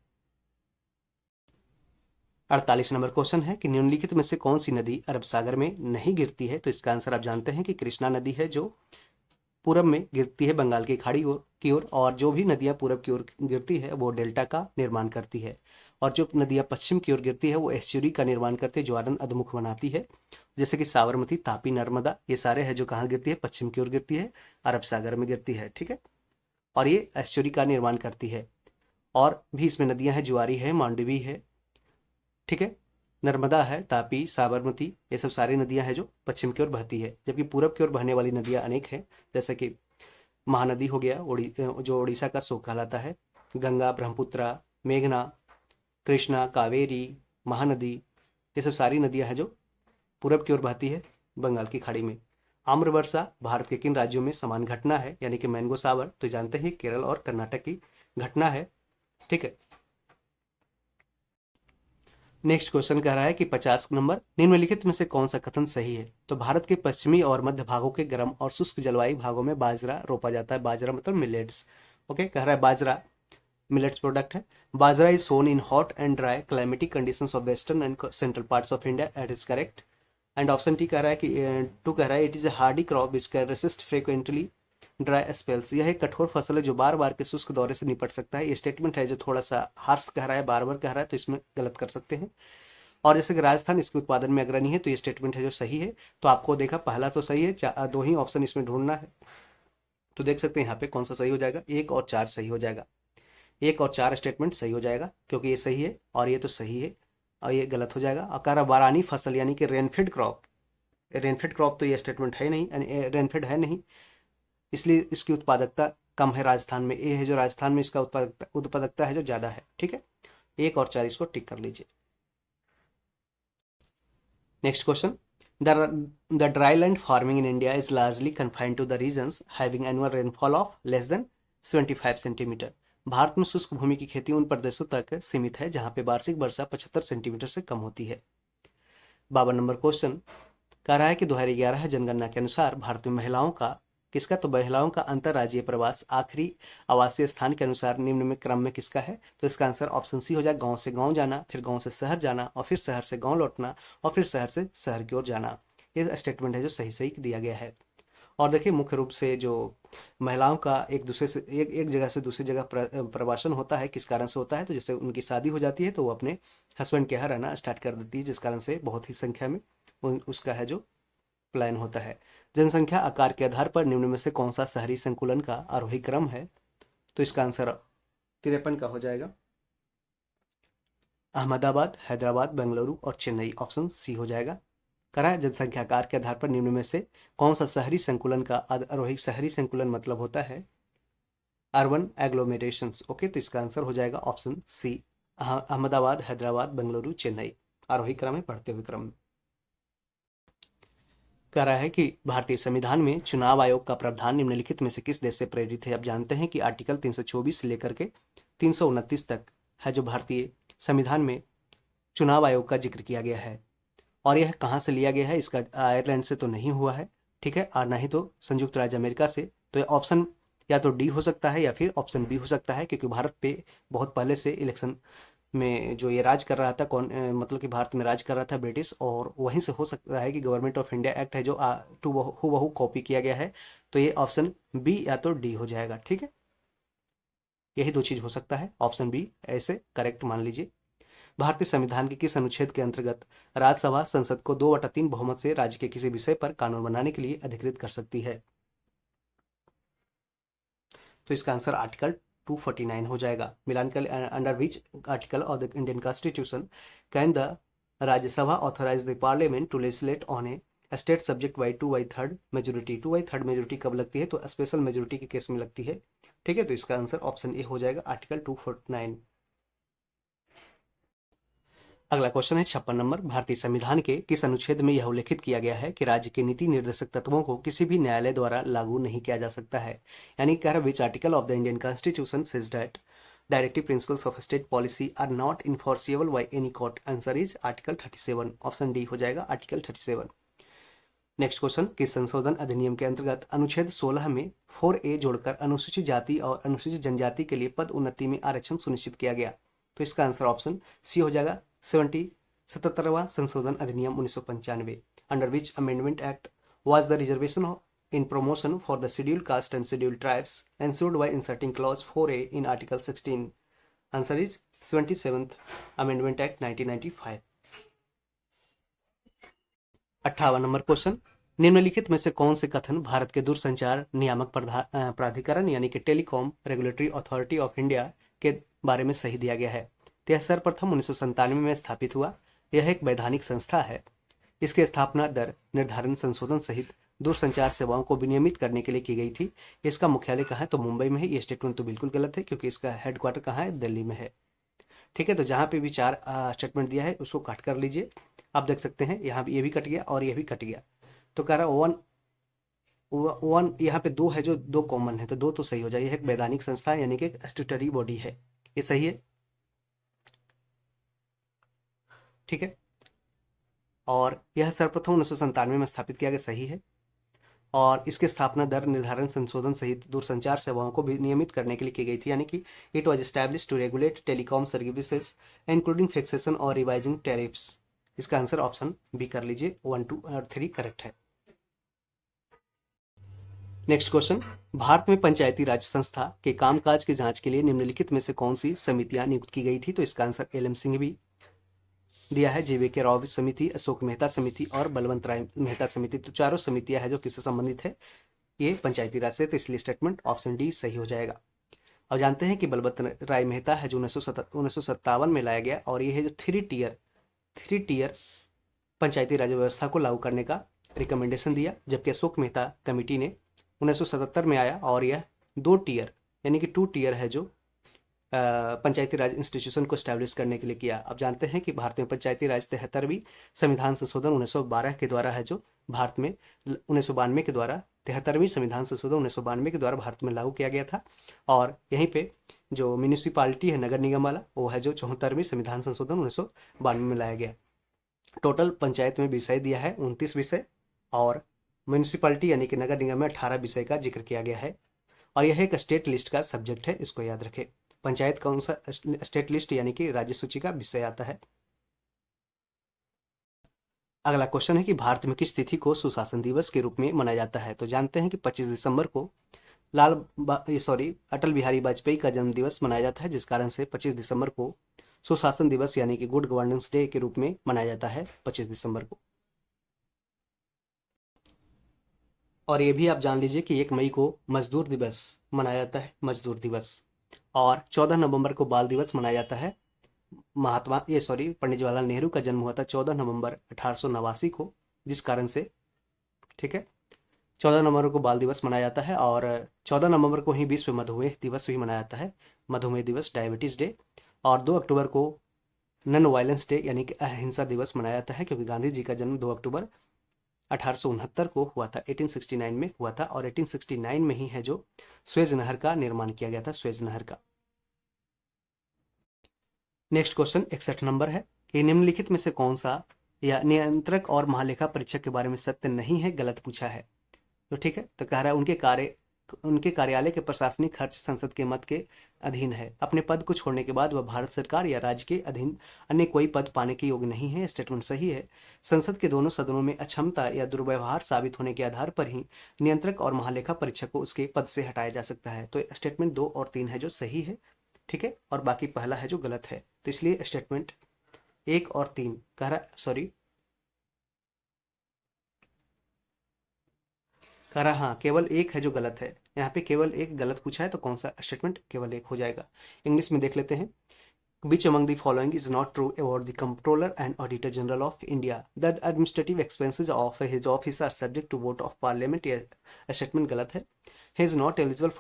48 नंबर क्वेश्चन है कि निम्नलिखित में से कौन सी नदी अरब सागर में नहीं गिरती है? तो इसका आंसर आप जानते हैं कि कृष्णा नदी है जो पूरब में गिरती है बंगाल की खाड़ी की ओर, और जो भी नदियां पूरब की ओर गिरती है वो डेल्टा का निर्माण करती है। और जो नदियां पश्चिम की ओर गिरती है वो एस्चुरी का निर्माण करती है जो आनंद अधमुख बनाती है, जैसे कि साबरमती, तापी, नर्मदा, ये सारे है जो कहाँ गिरती है? पश्चिम की ओर गिरती है, अरब सागर में गिरती है, ठीक है। और ये एस्चुरी का निर्माण करती है। और भी इसमें नदियां हैं, जुआरी है, मांडवी है, ठीक है, नर्मदा है, तापी, साबरमती, ये सब सारी नदियां हैं जो पश्चिम की ओर बहती है। जबकि पूरब की ओर बहने वाली नदियां अनेक हैं, जैसे कि महानदी हो गया, जो उड़ीसा का शोक कहलाता है, गंगा, ब्रह्मपुत्रा, मेघना, कृष्णा, कावेरी, महानदी, ये सब सारी नदियां हैं जो पूरब की ओर बहती है बंगाल की खाड़ी में। आम्र वर्षा भारत के किन राज्यों में समान घटना है, यानी कि मैंगो सावर, तो जानते हैं केरल और कर्नाटक की घटना है, ठीक है। नेक्स्ट क्वेश्चन कह रहा है कि 50 नंबर, निम्नलिखित में से कौन सा कथन सही है? तो भारत के पश्चिमी और मध्य भागों के गर्म और शुष्क जलवायु भागों में बाजरा रोपा जाता है। बाजरा मतलब मिलेट्स, ओके, कह रहा है बाजरा मिलेट्स प्रोडक्ट है। Bajra is sown in hot and dry climatic conditions of western and central parts of India, it is correct. And option टी कह रहा है कि टू कह रहा है it is a hardy crop which can resist frequently dry spells, यह एक कठोर फसल है जो बार बार के शुष्क दौरे से निपट सकता है। ये स्टेटमेंट है जो थोड़ा सा हार्श कह रहा है, बार बार कह रहा है, तो इसमें गलत कर सकते हैं। और जैसे कि राजस्थान इसके उत्पादन में अग्रणी है, तो ये स्टेटमेंट है जो सही है। तो आपको देखा पहला तो सही है, दो ही ऑप्शन इसमें ढूंढना है, तो देख सकते हैं यहाँ पे कौन सा सही हो जाएगा, 1 और 4 सही हो जाएगा। 1 और 4 स्टेटमेंट सही हो जाएगा क्योंकि ये सही है और ये तो सही है, और ये गलत हो जाएगा। और कह रहा बारानी फसल यानी कि रेनफेड क्रॉप, रेनफेड क्रॉप तो ये स्टेटमेंट है नहीं, रेनफेड है नहीं, इसलिए इसकी उत्पादकता कम है राजस्थान में। ये है जो राजस्थान में इसका उत्पादकता है जो ज़्यादा है, ठीक है। 1 और 4 इसको टिक कर लीजिए। Next question, the dryland farming in India is largely confined to the regions having annual rainfall of less than 75 centimetre. Bharat में शुष्क भूमि की खेती उन प्रदेशों तक सीमित है जहां पे वार्षिक वर्षा 75 सेंटीमीटर से कम होती है। 52 नंबर क्वेश्चन कह रहा है कि 2011 जनगणना के अनुसार भारत में महिलाओं का किसका, तो महिलाओं का अंतर्राज्यीय प्रवास आखिरी आवासीय स्थान के अनुसार निम्न में क्रम में किसका है? तो इसका आंसर ऑप्शन सी हो जाए, गांव से गांव जाना, फिर गांव से शहर जाना, और फिर शहर से गांव लौटना, और फिर शहर से शहर की ओर जाना। ये स्टेटमेंट है जो सही सही दिया गया है। और देखिए मुख्य रूप से जो महिलाओं का एक दूसरे से एक जगह से दूसरी जगह प्रवासन होता है, किस कारण से होता है? तो जैसे उनकी शादी हो जाती है तो वो अपने हस्बैंड के यहाँ रहना स्टार्ट कर देती है, जिस कारण से बहुत ही संख्या में उसका है जो प्लान होता है। जनसंख्या आकार के आधार पर निम्न में से कौन सा शहरी संकुलन का आरोही क्रम है? तो इसका आंसर 53 का हो जाएगा, अहमदाबाद, हैदराबाद, बेंगलुरु और चेन्नई, ऑप्शन सी हो जाएगा। करा है जनसंख्या आकार के आधार पर निम्न में से कौन सा शहरी संकुलन का आरोही, शहरी संकुलन मतलब होता है अर्बन एग्लोमेरेशंस, ओके, तो इसका आंसर हो जाएगा ऑप्शन सी, अहमदाबाद, हैदराबाद, बेंगलुरु, चेन्नई, आरोही क्रम में, बढ़ते हुए क्रम में। कह रहा है कि भारतीय संविधान में चुनाव आयोग का प्रावधान निम्नलिखित में से किस देश से प्रेरित है? अब जानते हैं कि आर्टिकल 324 से लेकर के 329 तक है जो भारतीय संविधान में चुनाव आयोग का जिक्र किया गया है। और यह कहाँ से लिया गया है? इसका आयरलैंड से तो नहीं हुआ है, ठीक है, और ना ही तो संयुक्त राज्य अमेरिका से। तो ये ऑप्शन या तो डी हो सकता है या फिर ऑप्शन बी हो सकता है, क्योंकि भारत पे बहुत पहले से इलेक्शन में जो ये राज कर रहा था कौन, मतलब कि भारत में राज कर रहा था ब्रिटिश, और वहीं से हो सकता है कि गवर्नमेंट ऑफ इंडिया एक्ट है जो हूबहू कॉपी किया गया है। तो ये ऑप्शन बी या तो डी हो जाएगा, ठीक है, यही दो चीज हो सकता है, ऑप्शन बी ऐसे करेक्ट मान लीजिए। भारतीय संविधान के किस अनुच्छेद के अंतर्गत राज्यसभा संसद को 2/3 बहुमत से राज्य के किसी विषय पर कानून बनाने के लिए अधिकृत कर सकती है? तो इसका आंसर आर्टिकल 249 हो जाएगा। मिलान कर under which article of the Indian constitution can the Rajya Sabha authorise the parliament to legislate on A state subject by 2/3 majority? 2/3 majority कब लगती है? तो स्पेशल मेजोरिटी के केस में लगती है, ठीक है, तो इसका आंसर ऑप्शन ए हो जाएगा, आर्टिकल 249। अगला क्वेश्चन है 56 नंबर, भारतीय संविधान के किस अनुच्छेद में यह उल्लेखित किया गया है कि राज्य के नीति निर्देशक तत्वों को किसी भी न्यायालय द्वारा लागू नहीं किया जा सकता है? यानी कह रहा which article of the Indian constitution says that directive principles of state policy are not enforceable by any court? Answer is article 37, option D हो जाएगा, आर्टिकल 37। नेक्स्ट क्वेश्चन, किस संशोधन अधिनियम के अंतर्गत अनुच्छेद 16 में 4A जोड़कर अनुसूचित जाति और अनुसूचित जनजाति के लिए पद उन्नति में आरक्षण सुनिश्चित किया गया? तो इसका आंसर ऑप्शन सी हो जाएगा, 77वां संशोधन अधिनियम 1995, under which amendment act was the reservation in promotion for the scheduled caste and scheduled tribes ensured by inserting clause 4A in article 16? Answer is 77th amendment act 1995। 58 number question, निम्नलिखित में से कौन से कथन भारत के दूरसंचार नियामक प्राधिकरण यानी कि telecom regulatory authority of India के बारे में सही दिया गया है। तो यह सर्वप्रथम 1997 में स्थापित हुआ। यह एक वैधानिक संस्था है। इसकी स्थापना दर निर्धारण संशोधन सहित दूरसंचार सेवाओं को विनियमित करने के लिए की गई थी। इसका मुख्यालय कहाँ है? तो मुंबई में है। ये स्टेटमेंट तो बिल्कुल गलत है, क्योंकि इसका हेडक्वार्टर कहाँ है? दिल्ली में है। ठीक है, तो जहाँ पे भी चार स्टेटमेंट दिया है उसको काट कर लीजिए। आप देख सकते हैं यहाँ ये भी कट गया और ये भी कट गया। तो कह रहा वन वन यहाँ पे दो है, जो दो कॉमन है, तो दो तो सही हो जाए। एक वैधानिक संस्था है, यानी कि एक स्टैट्यूटरी बॉडी है। ये सही है। ठीक है, और यह सर्वप्रथम 1997 में स्थापित किया गया, सही है। और इसकी स्थापना दर निर्धारण संशोधन सहित दूरसंचार सेवाओं को भी नियमित करने के लिए की गई थी, यानी कि it was establish to regulate telecom services including fixation और रिवाइजिंग टैरिफ्स। इसका आंसर ऑप्शन बी कर लीजिए, 1, 2 और 3 करेक्ट है। नेक्स्ट क्वेश्चन, भारत में पंचायती राज संस्था के कामकाज की जांच के लिए निम्नलिखित में से कौन सी समितियां नियुक्त की गई थी? तो इसका आंसर एल एम सिंह भी दिया है, JV के राव समिति, अशोक मेहता समिति और बलवंत राय मेहता समिति। तो चारों समितियां हैं जो किससे संबंधित है? ये पंचायती राज से, तो इसलिए स्टेटमेंट ऑप्शन डी सही हो जाएगा। अब जानते हैं कि बलवंत राय मेहता है जो 1957 में लाया गया, और ये है जो थ्री टीयर पंचायती राज व्यवस्था को लागू करने का रिकमेंडेशन दिया, जबकि अशोक मेहता कमेटी ने 1977 में आया, और यह 2 टीयर यानी कि 2 टीयर है जो पंचायती राज इंस्टीट्यूशन को स्टैब्लिश करने के लिए किया। अब जानते हैं कि भारत में पंचायती राज 73वीं संविधान संशोधन 1912 के द्वारा है जो भारत में 1992 के द्वारा 73वीं संविधान संशोधन 1992 के द्वारा भारत में लागू किया गया था। और यहीं पे जो म्यूनिसिपालिटी है, नगर निगम वाला, वो है जो 74वीं संविधान संशोधन 1992 में लाया गया। टोटल पंचायत में विषय दिया है 29 विषय, और म्यूनिसिपालिटी यानी कि नगर निगम में 18 विषय का जिक्र किया गया है। और यह एक स्टेट लिस्ट का सब्जेक्ट है, इसको याद रखें। पंचायत कौन सा स्टेट लिस्ट यानी कि राज्य सूची का विषय आता है। अगला क्वेश्चन है कि भारत में किस तिथि को सुशासन दिवस के रूप में मनाया जाता है? तो जानते हैं कि 25 दिसंबर को अटल बिहारी वाजपेयी का जन्म दिवस मनाया जाता है, जिस कारण से 25 दिसंबर को सुशासन दिवस यानी कि गुड गवर्नेंस डे के रूप में मनाया जाता है 25 दिसंबर को। और ये भी आप जान लीजिए कि 1 मई को मजदूर दिवस मनाया जाता है, मजदूर दिवस। और 14 नवंबर को बाल दिवस मनाया जाता है। पंडित जवाहरलाल नेहरू का जन्म हुआ था 14 नवंबर 1889 को, जिस कारण से, ठीक है, 14 नवंबर को बाल दिवस मनाया जाता है। और 14 नवंबर को ही विश्व मधुमेह दिवस भी मनाया जाता है, मधुमेह दिवस, डायबिटीज डे। और 2 अक्टूबर को नॉन वायलेंस डे यानी कि अहिंसा दिवस मनाया जाता है, क्योंकि गांधी जी का जन्म 2 अक्टूबर 1869 को हुआ था, 1869 में हुआ था। और 1869 में ही है जो स्वेज नहर का निर्माण किया गया था, स्वेज नहर का। नेक्स्ट क्वेश्चन 61 नंबर है कि निम्नलिखित में से कौन सा या नियंत्रक और महालेखा परीक्षक के बारे में सत्य नहीं है, गलत पूछा है। तो ठीक है, तो कह रहा है उनके कार्यालय के प्रशासनिक खर्च संसद के मत के अधीन है। अपने पद को छोड़ने के बाद वह भारत सरकार या राज्य के अधीन अन्य कोई पद पाने के योग्य नहीं है। स्टेटमेंट सही है। संसद के दोनों सदनों में अक्षमता या दुर्व्यवहार साबित होने के आधार पर ही नियंत्रक और महालेखा परीक्षक को उसके पद से हटाया जा सकता है। तो स्टेटमेंट 2 और 3 है जो सही है, ठीक है, और बाकी पहला है जो गलत है। तो इसलिए स्टेटमेंट 1 और 3 कह रहा, हाँ, केवल एक है जो गलत है। यहाँ पे केवल एक गलत पूछा है, तो कौन सा स्टेटमेंट? केवल एक हो जाएगा। इंग्लिश में देख लेते हैं। Which among the following is not true about the Comptroller and Auditor General of India? The administrative expenses of his office are subject to vote of Parliament. यह स्टेटमेंट गलत है। He is not eligible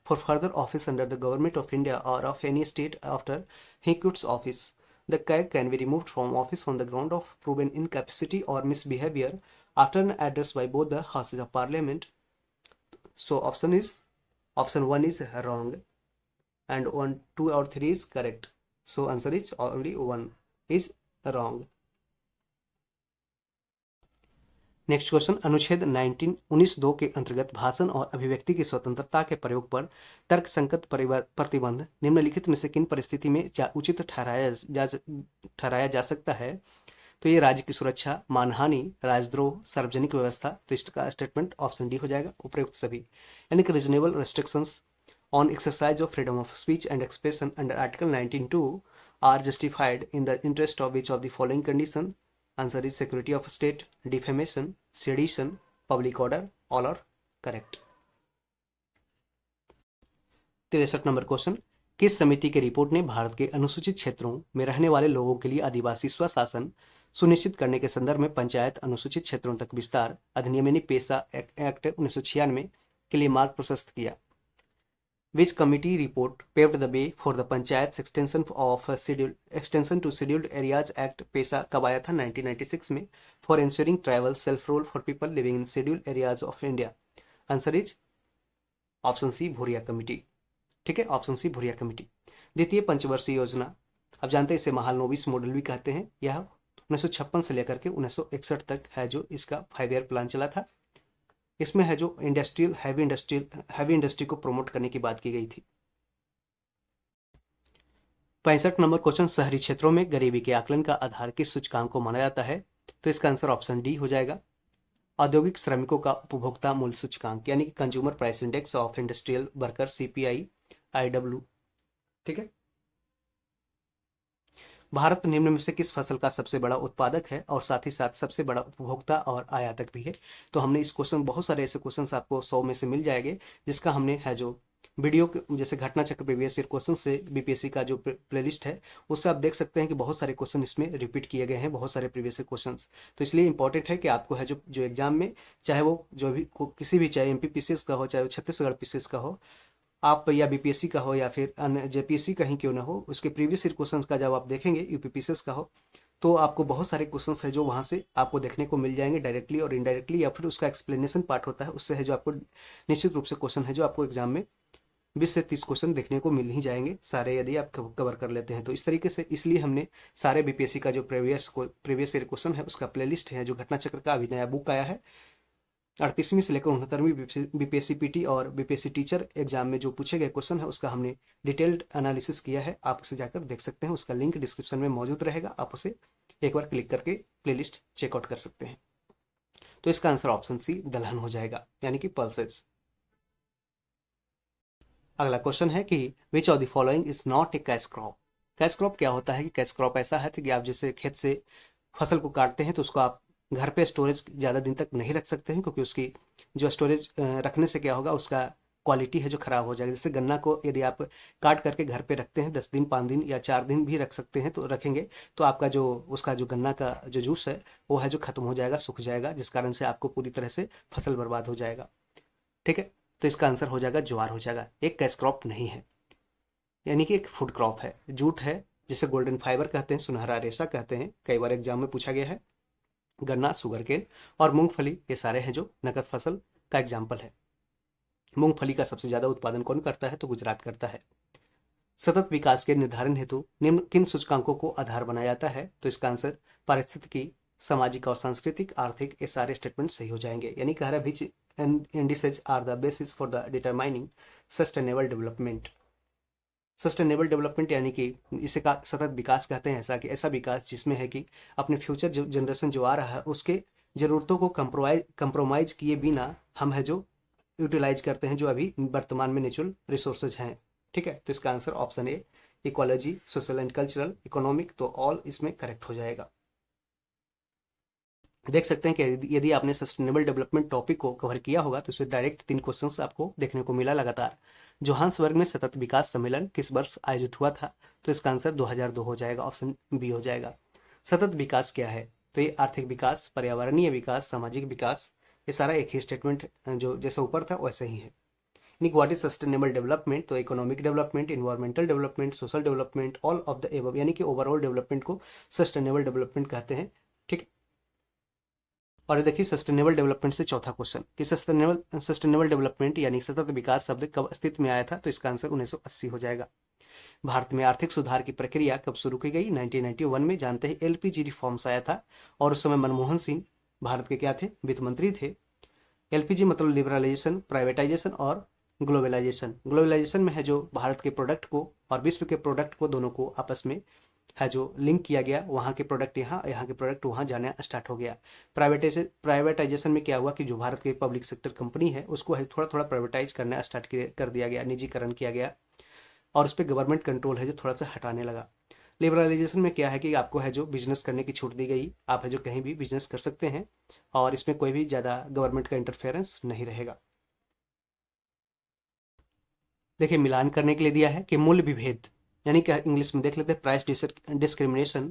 for further office under the government of India or of any state after he quits office. The guy can be removed from office on the ground of proven incapacity or misbehavior after an address by both the houses of Parliament. So option 1 is wrong, and 1, 2 or 3 is correct. So answer is only 1 is wrong. Next question, अनुच्छेद 19(19)(2) के अंतर्गत भाषण और अभिव्यक्ति की स्वतंत्रता के प्रयोग पर तर्क संगत प्रतिबंध निम्नलिखित में से किन परिस्थिति में उचित ठहराया जा सकता है? तो ये राज्य की सुरक्षा, मानहानि, राजद्रोह, सार्वजनिक व्यवस्था। तो इसका स्टेटमेंट ऑप्शन डी हो जाएगा, उपयुक्त सभी, यानी कि reasonable restrictions on exercise of freedom of speech and expression under Article 19(2) are justified in the interest of which of the following condition? Answer is security of state, defamation, sedition, public order. All are correct. 63 number question, किस समिति की report ने भारत के अनुसूचित क्षेत्रों में रहने वाले लोगों के लिए आदिवासी स्वशासन सुनिश्चित करने के संदर्भ में पंचायत अनुसूचित क्षेत्रों तक विस्तार अधिनियम यानी पेसा एक्ट 1996 के लिए मार्ग प्रशस्त किया? Which committee report paved the way for the Panchayats extension to Scheduled Areas Act पेशा कब आया था? 1996 में. For ensuring travel self rule for people living in scheduled areas of India. Answer is option C, Bhuria committee. ठीक है, option C Bhuria committee. द्वितीय पंचवर्षीय योजना, अब जानते हैं इसे महालनोबिस मॉडल भी कहते हैं. यह 1956 से लेकर के 1961 तक है जो इसका 5 ईयर प्लान चला था. इसमें है जो हैवी इंडस्ट्री को प्रमोट करने की बात की गई थी. 65 नंबर क्वेश्चन, शहरी क्षेत्रों में गरीबी के आकलन का आधार किस सूचकांक को माना जाता है? तो इसका आंसर ऑप्शन डी हो जाएगा, औद्योगिक श्रमिकों का उपभोक्ता मूल्य सूचकांक यानी कि consumer price index of industrial worker CPI IW. ठीक है. भारत निम्न में से किस फसल का सबसे बड़ा उत्पादक है और साथ ही साथ सबसे बड़ा उपभोक्ता और आयातक भी है? तो हमने इस क्वेश्चन, बहुत सारे ऐसे क्वेश्चन आपको 100 में से मिल जाएंगे जिसका हमने है जो वीडियो जैसे घटना चक्र प्रीवियस ईयर क्वेश्चन से बीपीएससी का जो प्लेलिस्ट है उससे आप देख सकते हैं कि बहुत सारे क्वेश्चन इसमें रिपीट किए गए हैं, बहुत सारे प्रीवियस ईयर क्वेश्चन. तो इसलिए इंपॉर्टेंट है कि आपको है जो एग्जाम में चाहे वो जो भी किसी भी, चाहे MPPCS का हो चाहे छत्तीसगढ़ PCS का हो, आप या बीपीएससी का हो या फिर अन्य जेपीएससी कहीं क्यों ना हो, उसके प्रीवियस ईयर क्वेश्चंस का जब आप देखेंगे यूपीपीसीएस का हो तो आपको बहुत सारे क्वेश्चंस है जो वहाँ से आपको देखने को मिल जाएंगे डायरेक्टली और इनडायरेक्टली, या फिर उसका एक्सप्लेनेशन पार्ट होता है उससे है जो आपको निश्चित रूप से क्वेश्चन है जो आपको एग्जाम में 20 से 30 क्वेश्चन देखने को मिल ही जाएंगे सारे, यदि आप कवर कर लेते हैं तो. इस तरीके से इसलिए हमने सारे बीपीएससी का जो प्रीवियस ईयर क्वेश्चन है उसका प्लेलिस्ट है जो घटना चक्र का अभी नया बुक आया है 38वीं से लेकर 69वीं बीपीएससी पीटी और बीपीएससी टीचर एग्जाम में जो पूछे गए क्वेश्चन है उसका हमने डिटेल्ड एनालिसिस किया है. आप उसे जाकर देख सकते हैं, उसका लिंक डिस्क्रिप्शन में मौजूद रहेगा, आप उसे एक बार क्लिक करके प्लेलिस्ट चेकआउट कर सकते हैं. तो इसका आंसर ऑप्शन सी दलहन हो जाएगा यानी कि पल्सेज. अगला क्वेश्चन है कि विच of the following is not a cash crop? Cash crop क्या होता है कि कैश क्रॉप ऐसा है कि आप जैसे खेत से फसल को काटते हैं तो उसको आप घर पे स्टोरेज ज़्यादा दिन तक नहीं रख सकते हैं क्योंकि उसकी जो स्टोरेज रखने से क्या होगा, उसका क्वालिटी है जो ख़राब हो जाएगी. जैसे गन्ना को यदि आप काट करके घर पे रखते हैं 10 दिन 5 दिन या 4 दिन भी रख सकते हैं तो रखेंगे तो आपका जो उसका जो गन्ना का जो जूस है वो है जो ख़त्म हो जाएगा, सूख जाएगा, जिस कारण से आपको पूरी तरह से फसल बर्बाद हो जाएगा. ठीक है, तो इसका आंसर हो जाएगा ज्वार हो जाएगा. एक कैश क्रॉप नहीं है, यानी कि एक फूड क्रॉप है. जूट है जिसे गोल्डन फाइबर कहते हैं, सुनहरा रेशा कहते हैं, कई बार एग्जाम में पूछा गया है. गन्ना, शुगर केन और मूंगफली ये सारे हैं जो नकद फसल का एग्जाम्पल है. मूंगफली का सबसे ज्यादा उत्पादन कौन करता है? तो गुजरात करता है. सतत विकास के निर्धारण हेतु निम्न किन सूचकांकों को आधार बनाया जाता है? तो इसका आंसर पारिस्थितिकी, सामाजिक और सांस्कृतिक, आर्थिक, ये सारे स्टेटमेंट सही हो जाएंगे. यानी कह रहा है which indices are the basis for the determining sustainable development. Sustainable development यानी कि इसे का सतत विकास कहते हैं. ऐसा विकास जिसमें है कि अपने फ्यूचर जो जनरेशन जो आ रहा है उसके ज़रूरतों को कंप्रोमाइज़ किए बिना हम है जो यूटिलाइज करते हैं जो अभी वर्तमान में नेचुरल रिसोर्सेज हैं. ठीक है, तो इसका answer option A, ecology, social and cultural, economic, तो ऑल इसमें करेक्ट हो जाएगा. देख सकते हैं कि यदि आपने सस्टेनेबल डेवलपमेंट टॉपिक को कवर किया होगा तो इसमें डायरेक्ट 3 क्वेश्चंस आपको देखने को मिला लगातार. जोहान्सबर्ग में सतत विकास सम्मेलन किस वर्ष आयोजित हुआ था? तो इसका आंसर 2002 हो जाएगा, ऑप्शन बी हो जाएगा. सतत विकास क्या है? तो ये आर्थिक विकास, पर्यावरणीय विकास, सामाजिक विकास, ये सारा एक ही स्टेटमेंट जो जैसे ऊपर था वैसे ही है. यानी व्हाट इज सस्टेनेबल डेवलपमेंट? तो economic development, environmental development, social development, all of the above, यानी कि ओवरऑल डेवलपमेंट को सस्टेनेबल डेवलपमेंट कहते हैं. ठीक है, और ये देखिए सस्टेनेबल डेवलपमेंट से चौथा क्वेश्चन कि सस्टेनेबल डेवलपमेंट यानी सतत विकास शब्द कब अस्तित्व में आया था? तो इसका आंसर 1980 हो जाएगा. भारत में आर्थिक सुधार की प्रक्रिया कब शुरू की गई? 1991 में. जानते हैं LPG रिफॉर्म्स आया था और उस समय मनमोहन सिंह भारत के क्या थे? वित्त मंत्री थे. LPG मतलब लिबरलाइजेशन, प्राइवेटाइजेशन और ग्लोबलाइजेशन. ग्लोबलाइजेशन में है जो भारत के प्रोडक्ट को और विश्व के प्रोडक्ट को दोनों को आपस में है जो लिंक किया गया, वहाँ के प्रोडक्ट यहाँ के प्रोडक्ट वहाँ जाना स्टार्ट हो गया. प्राइवेटाइजेशन में क्या हुआ कि जो भारत के पब्लिक सेक्टर कंपनी है उसको है थोड़ा थोड़ा प्राइवेटाइज करना स्टार्ट कर दिया गया, निजीकरण किया गया और उस पर गवर्नमेंट कंट्रोल है जो थोड़ा सा हटाने लगा. लिबरलाइजेशन में क्या है कि आपको है जो बिजनेस करने की छूट दी गई, आप है जो कहीं भी बिजनेस कर सकते हैं और इसमें कोई भी ज़्यादा गवर्नमेंट का इंटरफेरेंस नहीं रहेगा. देखिए मिलान करने के लिए दिया है कि मूल्य विभेद, यानी कि इंग्लिश में देख लेते हैं प्राइस डिस्क्रिमिनेशन,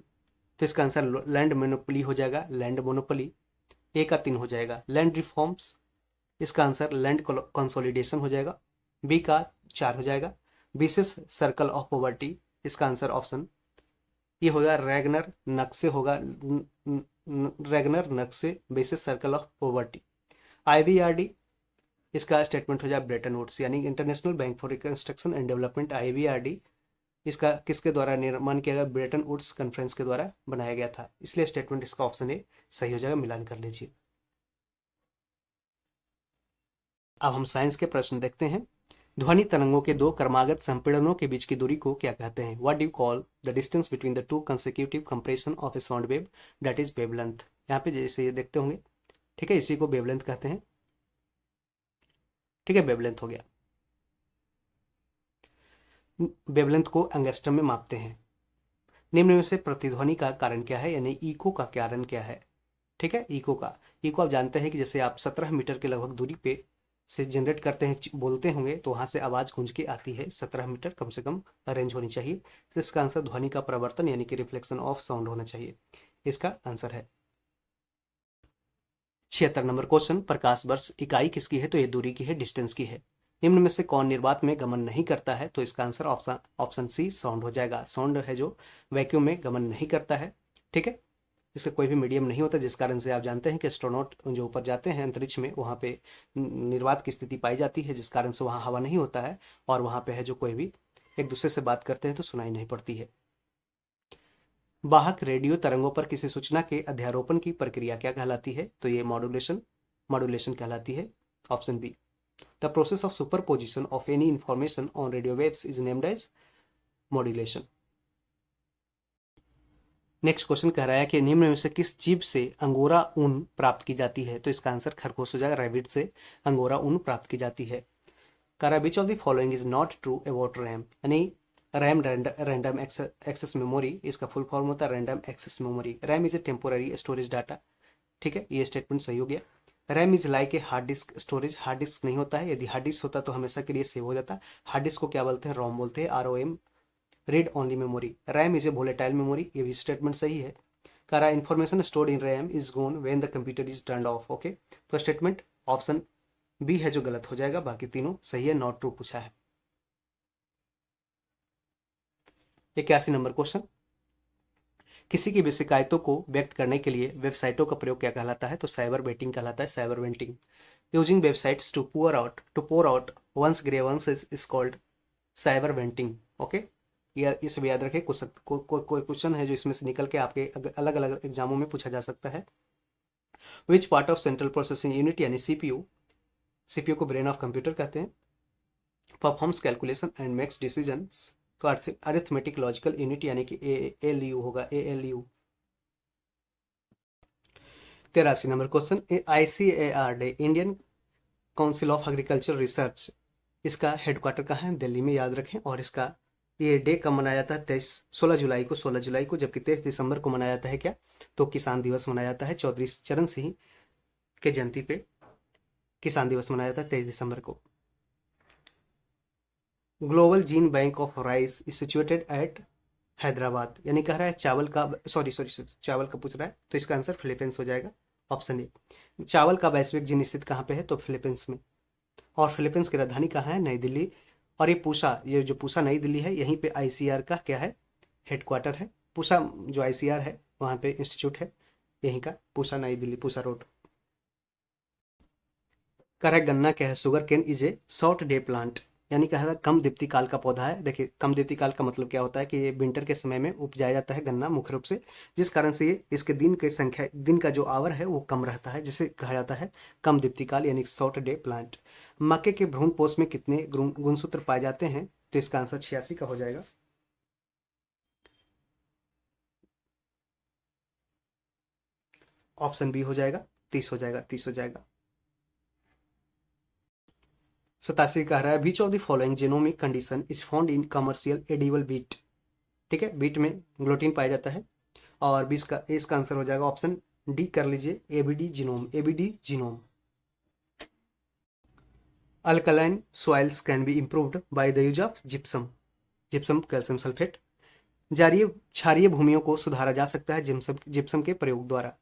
तो इसका आंसर लैंड मोनोपोली हो जाएगा, लैंड मोनोपोली। ए का 3 हो जाएगा। लैंड रिफॉर्म्स, इसका आंसर लैंड कंसोलिडेशन हो जाएगा। बी का 4 हो जाएगा। विशेष सर्कल ऑफ पॉवर्टी, इसका आंसर ऑप्शन ये होगा रैगनर नक्शे होगा, Ragnar Nurkse vicious circle of poverty. IBRD, इसका स्टेटमेंट हो जाए ब्रेटन वुड्स, यानी International Bank for Reconstruction and Development, IBRD, इसका किसके द्वारा निर्माण किया गया? ब्रेटन वुड्स कॉन्फ्रेंस के द्वारा बनाया गया था, इसलिए स्टेटमेंट इसका ऑप्शन ए सही हो जाएगा। मिलान कर लीजिए। अब हम साइंस के प्रश्न देखते हैं। ध्वनि तरंगों के दो क्रमागत संपीड़नों के बीच की दूरी को क्या कहते हैं? What do you call the distance between the two consecutive compression of A sound wave, that is wavelength. यहाँ पे जैसे ये देखते होंगे, ठीक है, इसी को वेवलेंथ कहते हैं। ठीक है, वेवलेंथ हो गया। वेवलेंथ को एंगस्ट्रम में मापते हैं। निम्न में से प्रतिध्वनि का कारण क्या है, यानी इको का कारण क्या है? ठीक है, इको आप जानते हैं कि जैसे आप 17 मीटर के लगभग दूरी पे से जनरेट करते हैं, बोलते होंगे तो वहां से आवाज गूंज के आती है। 17 मीटर कम से कम रेंज होनी चाहिए, तो इसका आंसर ध्वनि का प्रवर्तन यानी कि रिफ्लेक्शन ऑफ साउंड होना चाहिए, इसका आंसर है। 76 नंबर क्वेश्चन, प्रकाश वर्ष इकाई किसकी है? तो ये दूरी की है, डिस्टेंस की है। निम्न में से कौन निर्वात में गमन नहीं करता है? तो इसका आंसर ऑप्शन सी साउंड हो जाएगा। साउंड है जो वैक्यूम में गमन नहीं करता है। ठीक है, इसका कोई भी मीडियम नहीं होता, जिस कारण से आप जानते हैं कि एस्ट्रोनॉट जो ऊपर जाते हैं अंतरिक्ष में, वहाँ पे निर्वात की स्थिति पाई जाती है, जिस कारण से वहाँ हवा नहीं होता है, और वहाँ पे है जो कोई भी एक दूसरे से बात करते हैं तो सुनाई नहीं पड़ती है। वाहक रेडियो तरंगों पर किसी सूचना के अध्यारोपण की प्रक्रिया क्या कहलाती है? तो ये मॉड्यूलेशन कहलाती है, option B. The process of superposition of any information on radio waves is named as modulation. Next question कह रहा है कि निम्न में से किस जीव से अंगोरा ऊन प्राप्त की जाती है? तो इसका आंसर खरगोश हो जाएगा। रैबिट से अंगोरा ऊन प्राप्त की जाती है। कह रहा है which of the following is not true about RAM, यानी रैम रैंडम एक्सेस मेमोरी, इसका फुल फॉर्म होता है random access memory. RAM is a temporary storage data. ठीक है, ये स्टेटमेंट सही हो गया। RAM is like a hard disk storage, hard disk नहीं होता है, यदि हार्ड डिस्क होता तो हमेशा के लिए सेव हो जाता। हार्ड डिस्क को क्या बोलते हैं? रोम बोलते हैं, ROM, read only memory. RAM is a volatile memory, ये भी स्टेटमेंट सही है। कह रहा है information stored in RAM is gone when the computer is turned off. Okay, तो स्टेटमेंट ऑप्शन बी है जो गलत हो जाएगा, बाकी तीनों सही है। नॉट ट्रू पूछा है। 81 नंबर क्वेश्चन, किसी की भी शिकायतों को व्यक्त करने के लिए वेबसाइटों का प्रयोग क्या कहलाता है? तो साइबर बेटिंग कहलाता है, cyber venting. Using websites to pour out one's grievance is called cyber venting. Okay, ये सब याद रखें। कोई क्वेश्चन है जो इसमें से निकल के आपके अलग अलग एग्जामों में पूछा जा सकता है। Which part of central processing unit यानी सीपीयू को ब्रेन ऑफ कंप्यूटर कहते हैं, performs calculation and makes decision, तो अरिथमेटिक लॉजिकल यूनिट यानी कि ALU होगा, ALU। 83 number question, ICAR day, Indian council of agriculture research, इसका हेडक्वार्टर कहाँ है? दिल्ली में, याद रखें। और इसका ये डे कब मनाया जाता है? 16 जुलाई को, जबकि 23 दिसंबर को मनाया जाता है क्या? तो किसान दिवस मनाया जाता है। चौधरी चरण सिंह के जयंती पे किसान दिवस मनाया जाता है 23 दिसंबर को। Global gene bank of rice is situated at Hyderabad, यानी कह रहा है चावल का, सॉरी चावल का पूछ रहा है, तो इसका आंसर फिलीपींस हो जाएगा, ऑप्शन ए। चावल का वैश्विक जीन स्थित कहाँ पे है? तो फिलीपींस में। और फिलीपींस की राजधानी कहाँ है? नई दिल्ली। और ये जो पूसा नई दिल्ली है, यहीं पे ICAR का क्या है? हेडक्वार्टर है। पूसा जो ICAR है वहाँ पे इंस्टीट्यूट है, यहीं का, पूसा नई दिल्ली, पूसा रोड। कह रहा है गन्ना क्या है? Sugar cane is a short day plant, यानी कह रहा है कम दीप्ति काल का पौधा है। देखिए कम दीप्ति काल का मतलब क्या होता है कि ये विंटर के समय में उपजाया जाता है गन्ना मुख्य रूप से, जिस कारण से ये इसके दिन का जो आवर है वो कम रहता है, जिसे कहा जाता है कम दीप्ति काल यानी शॉर्ट डे प्लांट। मक्के के भ्रूण पोष में कितने गुणसूत्र पाए जाते हैं? तो इसका आंसर 86 का हो जाएगा, ऑप्शन बी हो जाएगा, 30 हो जाएगा, 30 हो जाएगा। 87 कह रहा है which of the following genomic condition is found in commercial edible beet. ठीक है, बीट में ग्लूटीन पाया जाता है। और 20 का इसका आंसर हो जाएगा ऑप्शन डी कर लीजिए, ABD genome, ABD genome. Alkaline soils can be improved by the use of gypsum, gypsum calcium sulphate. जारीय क्षारीय भूमियों को सुधारा जा सकता है जिप्सम जिप्सम के प्रयोग द्वारा।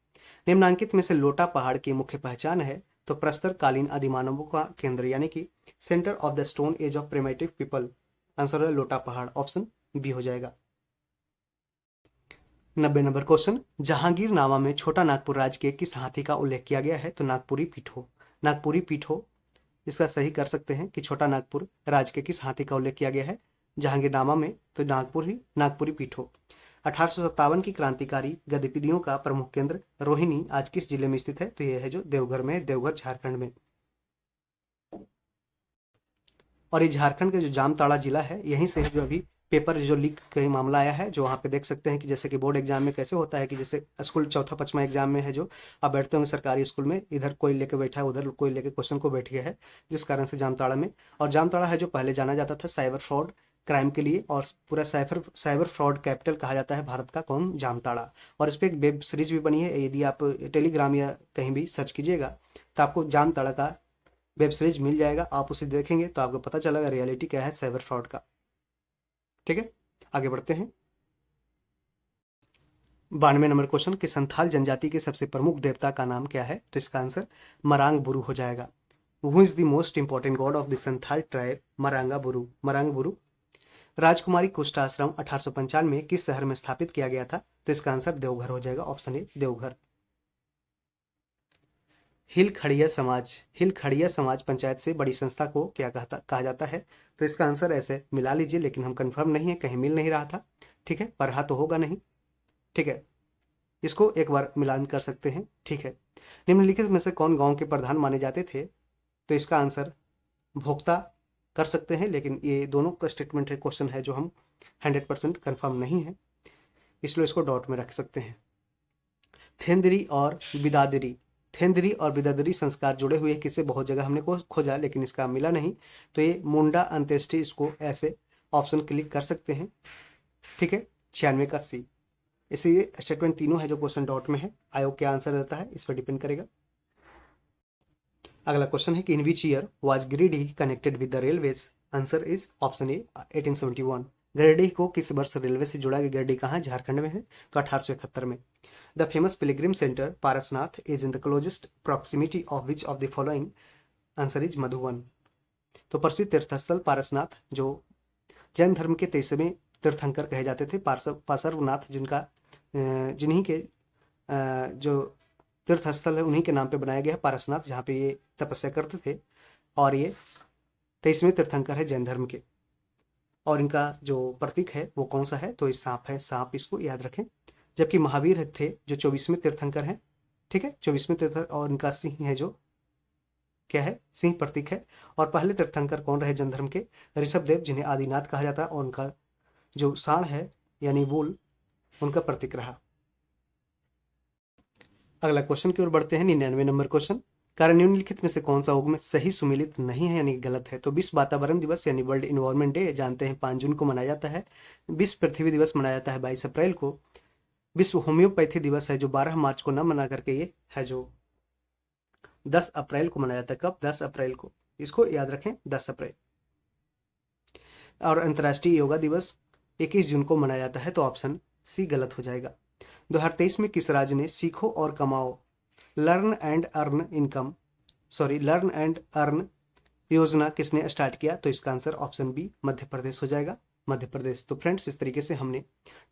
निम्नांकित में से लोटा पहाड़ की मुख्य पहचान है, तो प्रस्तर कालीन आदिमानवों का केंद्र यानी कि centre of the stone age of primitive people, answer है लोटा पहाड़, ऑप्शन बी हो जाएगा। 90 नंबर क्वेश्चन, जहांगीरनामा में छोटा नागपुर राज्य के किस हाथी का उल्लेख किया गया है, तो नागपुरी पीठो, नागपुरी पीठो इसका सही कर सकते हैं कि छोटा नागपुर राज्य के किस हाथी का उल्लेख किया गया है जहांगीरनामा में, तो नागपुरी पीठो। 1857 की क्रांतिकारी गतिविधियों का प्रमुख केंद्र रोहिणी आज किस जिले में स्थित है, तो यह है जो देवघर में, देवघर झारखंड में। और ये झारखंड का जो जामताड़ा जिला है, यहीं से जो अभी पेपर जो लीक का मामला आया है, जो वहाँ पे देख सकते हैं कि जैसे कि बोर्ड एग्जाम में कैसे होता है कि जैसे स्कूल चौथा पांचवा एग्जाम में है जो आप बैठते होंगे सरकारी स्कूल में, इधर कोई लेके बैठा है, उधर कोई लेके क्वेश्चन को बैठ गया है, जिस कारण से जामताड़ा में। और जामताड़ा है जो पहले जाना जाता था साइबर फ्रॉड क्राइम के लिए, और पूरा साइबर फ्रॉड कैपिटल कहा जाता है भारत का, कौन, जामताड़ा। और इस पर एक वेब सीरीज भी बनी है, यदि आप टेलीग्राम या कहीं भी सर्च कीजिएगा तो आपको जामताड़ा का वेब सीरीज मिल जाएगा, आप उसे देखेंगे तो आपको पता चलेगा रियलिटी क्या है साइबर फ्रॉड का। ठीक है, आगे बढ़ते हैं। 92 नंबर क्वेश्चन कि संथाल जनजाति के सबसे प्रमुख देवता का नाम क्या है, तो इसका आंसर मरांग बुरु हो जाएगा। Who is the most important god of the Santhal tribe, Maranga Buru, Marang बुरु। राजकुमारी कुष्ठाश्रम 1895 में किस शहर में स्थापित किया गया था, तो इसका आंसर देवघर हो जाएगा, ऑप्शन ए देवघर। हिल खड़िया समाज पंचायत से बड़ी संस्था को क्या कहा जाता है, तो इसका आंसर ऐसे मिला लीजिए, लेकिन हम कंफर्म नहीं है, कहीं मिल नहीं रहा था। ठीक है, पढ़ा तो होगा नहीं। ठीक है, इसको एक बार मिलान कर सकते हैं। ठीक है, निम्नलिखित में से कौन गांव के प्रधान माने जाते थे, तो इसका आंसर भोक्ता कर सकते हैं, लेकिन ये दोनों का स्टेटमेंट है, क्वेश्चन है जो हम 100% कन्फर्म नहीं है, इसलिए इसको डॉट में रख सकते हैं। थेंदरी और बिदादरी, थेंदरी और बिदादरी संस्कार जुड़े हुए किससे बहुत जगह हमने खोजा, लेकिन इसका मिला नहीं, तो ये मुंडा अंत्येष्टि, इसको ऐसे ऑप्शन क्लिक कर सकते हैं। ठीक है, 96 का सी। इसलिए स्टेटमेंट तीनों है जो क्वेश्चन डॉट में है, आयोग क्या आंसर देता है इस पर डिपेंड करेगा। अगला क्वेश्चन है कि in which year was Giridih connected with the railways, answer is option A 1871। Giridih को किस वर्ष रेलवे से जोड़ा गया, गिरिडीह कहाँ, झारखंड में है, तो 1871 में। The famous pilgrim centre Parasnath is in the closest proximity of which of the following, answer is Madhuban. तो प्रसिद्ध तीर्थस्थल पारसनाथ जो जैन धर्म के 23वें तीर्थंकर कहे जाते थे, पार्श्वनाथ जिनका जिन्हीं के जो तीर्थस्थल है उन्हीं के नाम पे बनाया गया है पारसनाथ, जहाँ पे ये तपस्या करते थे, और ये 23वें तीर्थंकर है जैन धर्म के। और इनका जो प्रतीक है वो कौन सा है, तो ये सांप है, सांप, इसको याद रखें। जबकि महावीर थे जो 24वें तीर्थंकर हैं। ठीक है, 24वें तीर्थंकर, और इनका सिंह है जो क्या है, सिंह प्रतीक है। और पहले तीर्थंकर कौन रहे जैन धर्म के, ऋषभ देव, जिन्हें आदिनाथ कहा जाता है, और उनका जो साण है यानी वूल उनका प्रतीक रहा। अगला क्वेश्चन की ओर बढ़ते हैं, 99 नंबर क्वेश्चन, कारण निम्नलिखित में से कौन सा उगम सही सुमिलित नहीं है यानी गलत है, तो विश्व वातावरण दिवस यानी वर्ल्ड इन्वायरमेंट डे जानते हैं 5 जून को मनाया जाता है। विश्व पृथ्वी दिवस मनाया जाता है 22 अप्रैल को। विश्व होम्योपैथी दिवस है जो 12 मार्च को न मना करके ये है जो 10 अप्रैल को मनाया जाता है, कब, 10 अप्रैल को, इसको याद रखें 10 अप्रैल। और अंतर्राष्ट्रीय योगा दिवस 21 जून को मनाया जाता है, तो ऑप्शन सी गलत हो जाएगा। 2023 में किस राज्य ने सीखो और कमाओ लर्न एंड अर्न योजना किसने स्टार्ट किया, तो इसका answer option B Madhya Pradesh हो जाएगा, मध्य प्रदेश। तो फ्रेंड्स, इस तरीके से हमने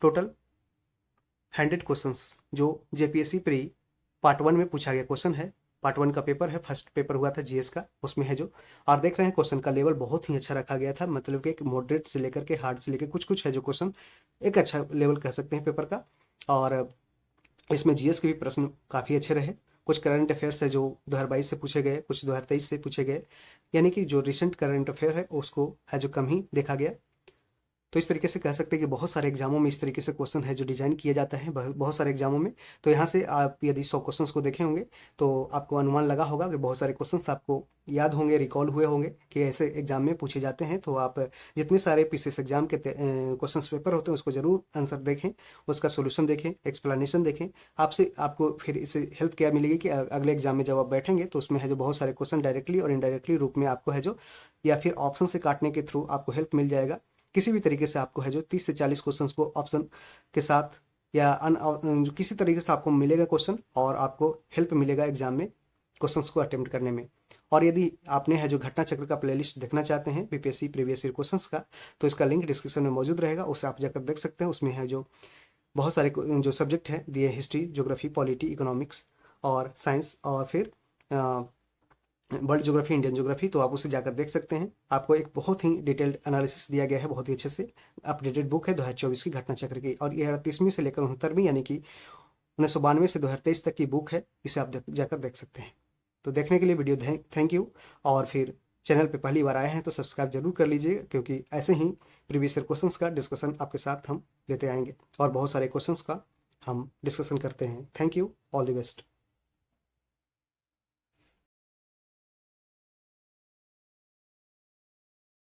टोटल 100 क्वेश्चंस जो जेपीएससी प्री पार्ट 1 में पूछा गया क्वेश्चन है, पार्ट 1 का पेपर है, फर्स्ट पेपर हुआ था जीएस का, उसमें है जो आप देख रहे हैं क्वेश्चन का लेवल बहुत ही अच्छा रखा गया था, मतलब कि एक मॉडरेट से लेकर के हार्ड से लेकर कुछ है जो क्वेश्चन एक अच्छा लेवल कह सकते हैं पेपर का। और इसमें जीएस के भी प्रश्न काफ़ी अच्छे रहे, कुछ करंट अफेयर्स है जो 2022 से पूछे गए, कुछ 2023 से पूछे गए, यानी कि जो रिसेंट करंट अफेयर है उसको है जो कम ही देखा गया। तो इस तरीके से कह सकते हैं कि बहुत सारे एग्जामों में इस तरीके से क्वेश्चन है जो डिजाइन किया जाता है बहुत सारे एग्जामों में। तो यहाँ से आप यदि 100 क्वेश्चंस को देखे होंगे तो आपको अनुमान लगा होगा कि बहुत सारे क्वेश्चंस आपको याद होंगे, रिकॉल हुए होंगे कि ऐसे एग्जाम में पूछे जाते हैं। तो आप जितने सारे पीसीएस एग्जाम के क्वेश्चन पेपर होते हैं उसको जरूर आंसर देखें, उसका सोल्यूशन देखें, एक्सप्लेनेशन देखें। आपको फिर इससे हेल्प क्या मिलेगी कि अगले एग्जाम में जब आप बैठेंगे तो उसमें है जो बहुत सारे क्वेश्चन डायरेक्टली और इनडायरेक्टली रूप में आपको है जो, या फिर ऑप्शन से काटने के थ्रू आपको हेल्प मिल जाएगा। किसी भी तरीके से आपको है जो 30 से 40 क्वेश्चंस को ऑप्शन के साथ या जो किसी तरीके से आपको मिलेगा क्वेश्चन, और आपको हेल्प मिलेगा एग्जाम में क्वेश्चंस को अटेम्प्ट करने में। और यदि आपने है जो घटना चक्र का प्लेलिस्ट देखना चाहते हैं बीपीएससी प्रीवियस ईयर क्वेश्चंस का, तो इसका लिंक डिस्क्रिप्शन में मौजूद रहेगा, उसे आप जाकर देख सकते हैं। उसमें है जो बहुत सारे जो सब्जेक्ट हैं दिए, हिस्ट्री, ज्योग्राफी, पॉलिटी, इकोनॉमिक्स और साइंस, और फिर वर्ल्ड ज्योग्राफी, इंडियन ज्योग्राफी, तो आप उसे जाकर देख सकते हैं। आपको एक बहुत ही डिटेल्ड एनालिसिस दिया गया है, बहुत ही अच्छे से अपडेटेड बुक है 2024 की घटना चक्र की, और ये 38वीं से लेकर 69वीं यानी कि 1992 से 2023 तक की बुक है। इसे आप जाकर देख सकते हैं। तो देखने के लिए वीडियो थैंक यू। और फिर चैनल पे पहली बार आए हैं तो सब्सक्राइब जरूर कर लीजिए, क्योंकि ऐसे ही प्रीवियस ईयर क्वेश्चंस का डिस्कशन आपके साथ हम लेते आएंगे और बहुत सारे क्वेश्चंस का हम डिस्कशन करते हैं। Thank you, all the best.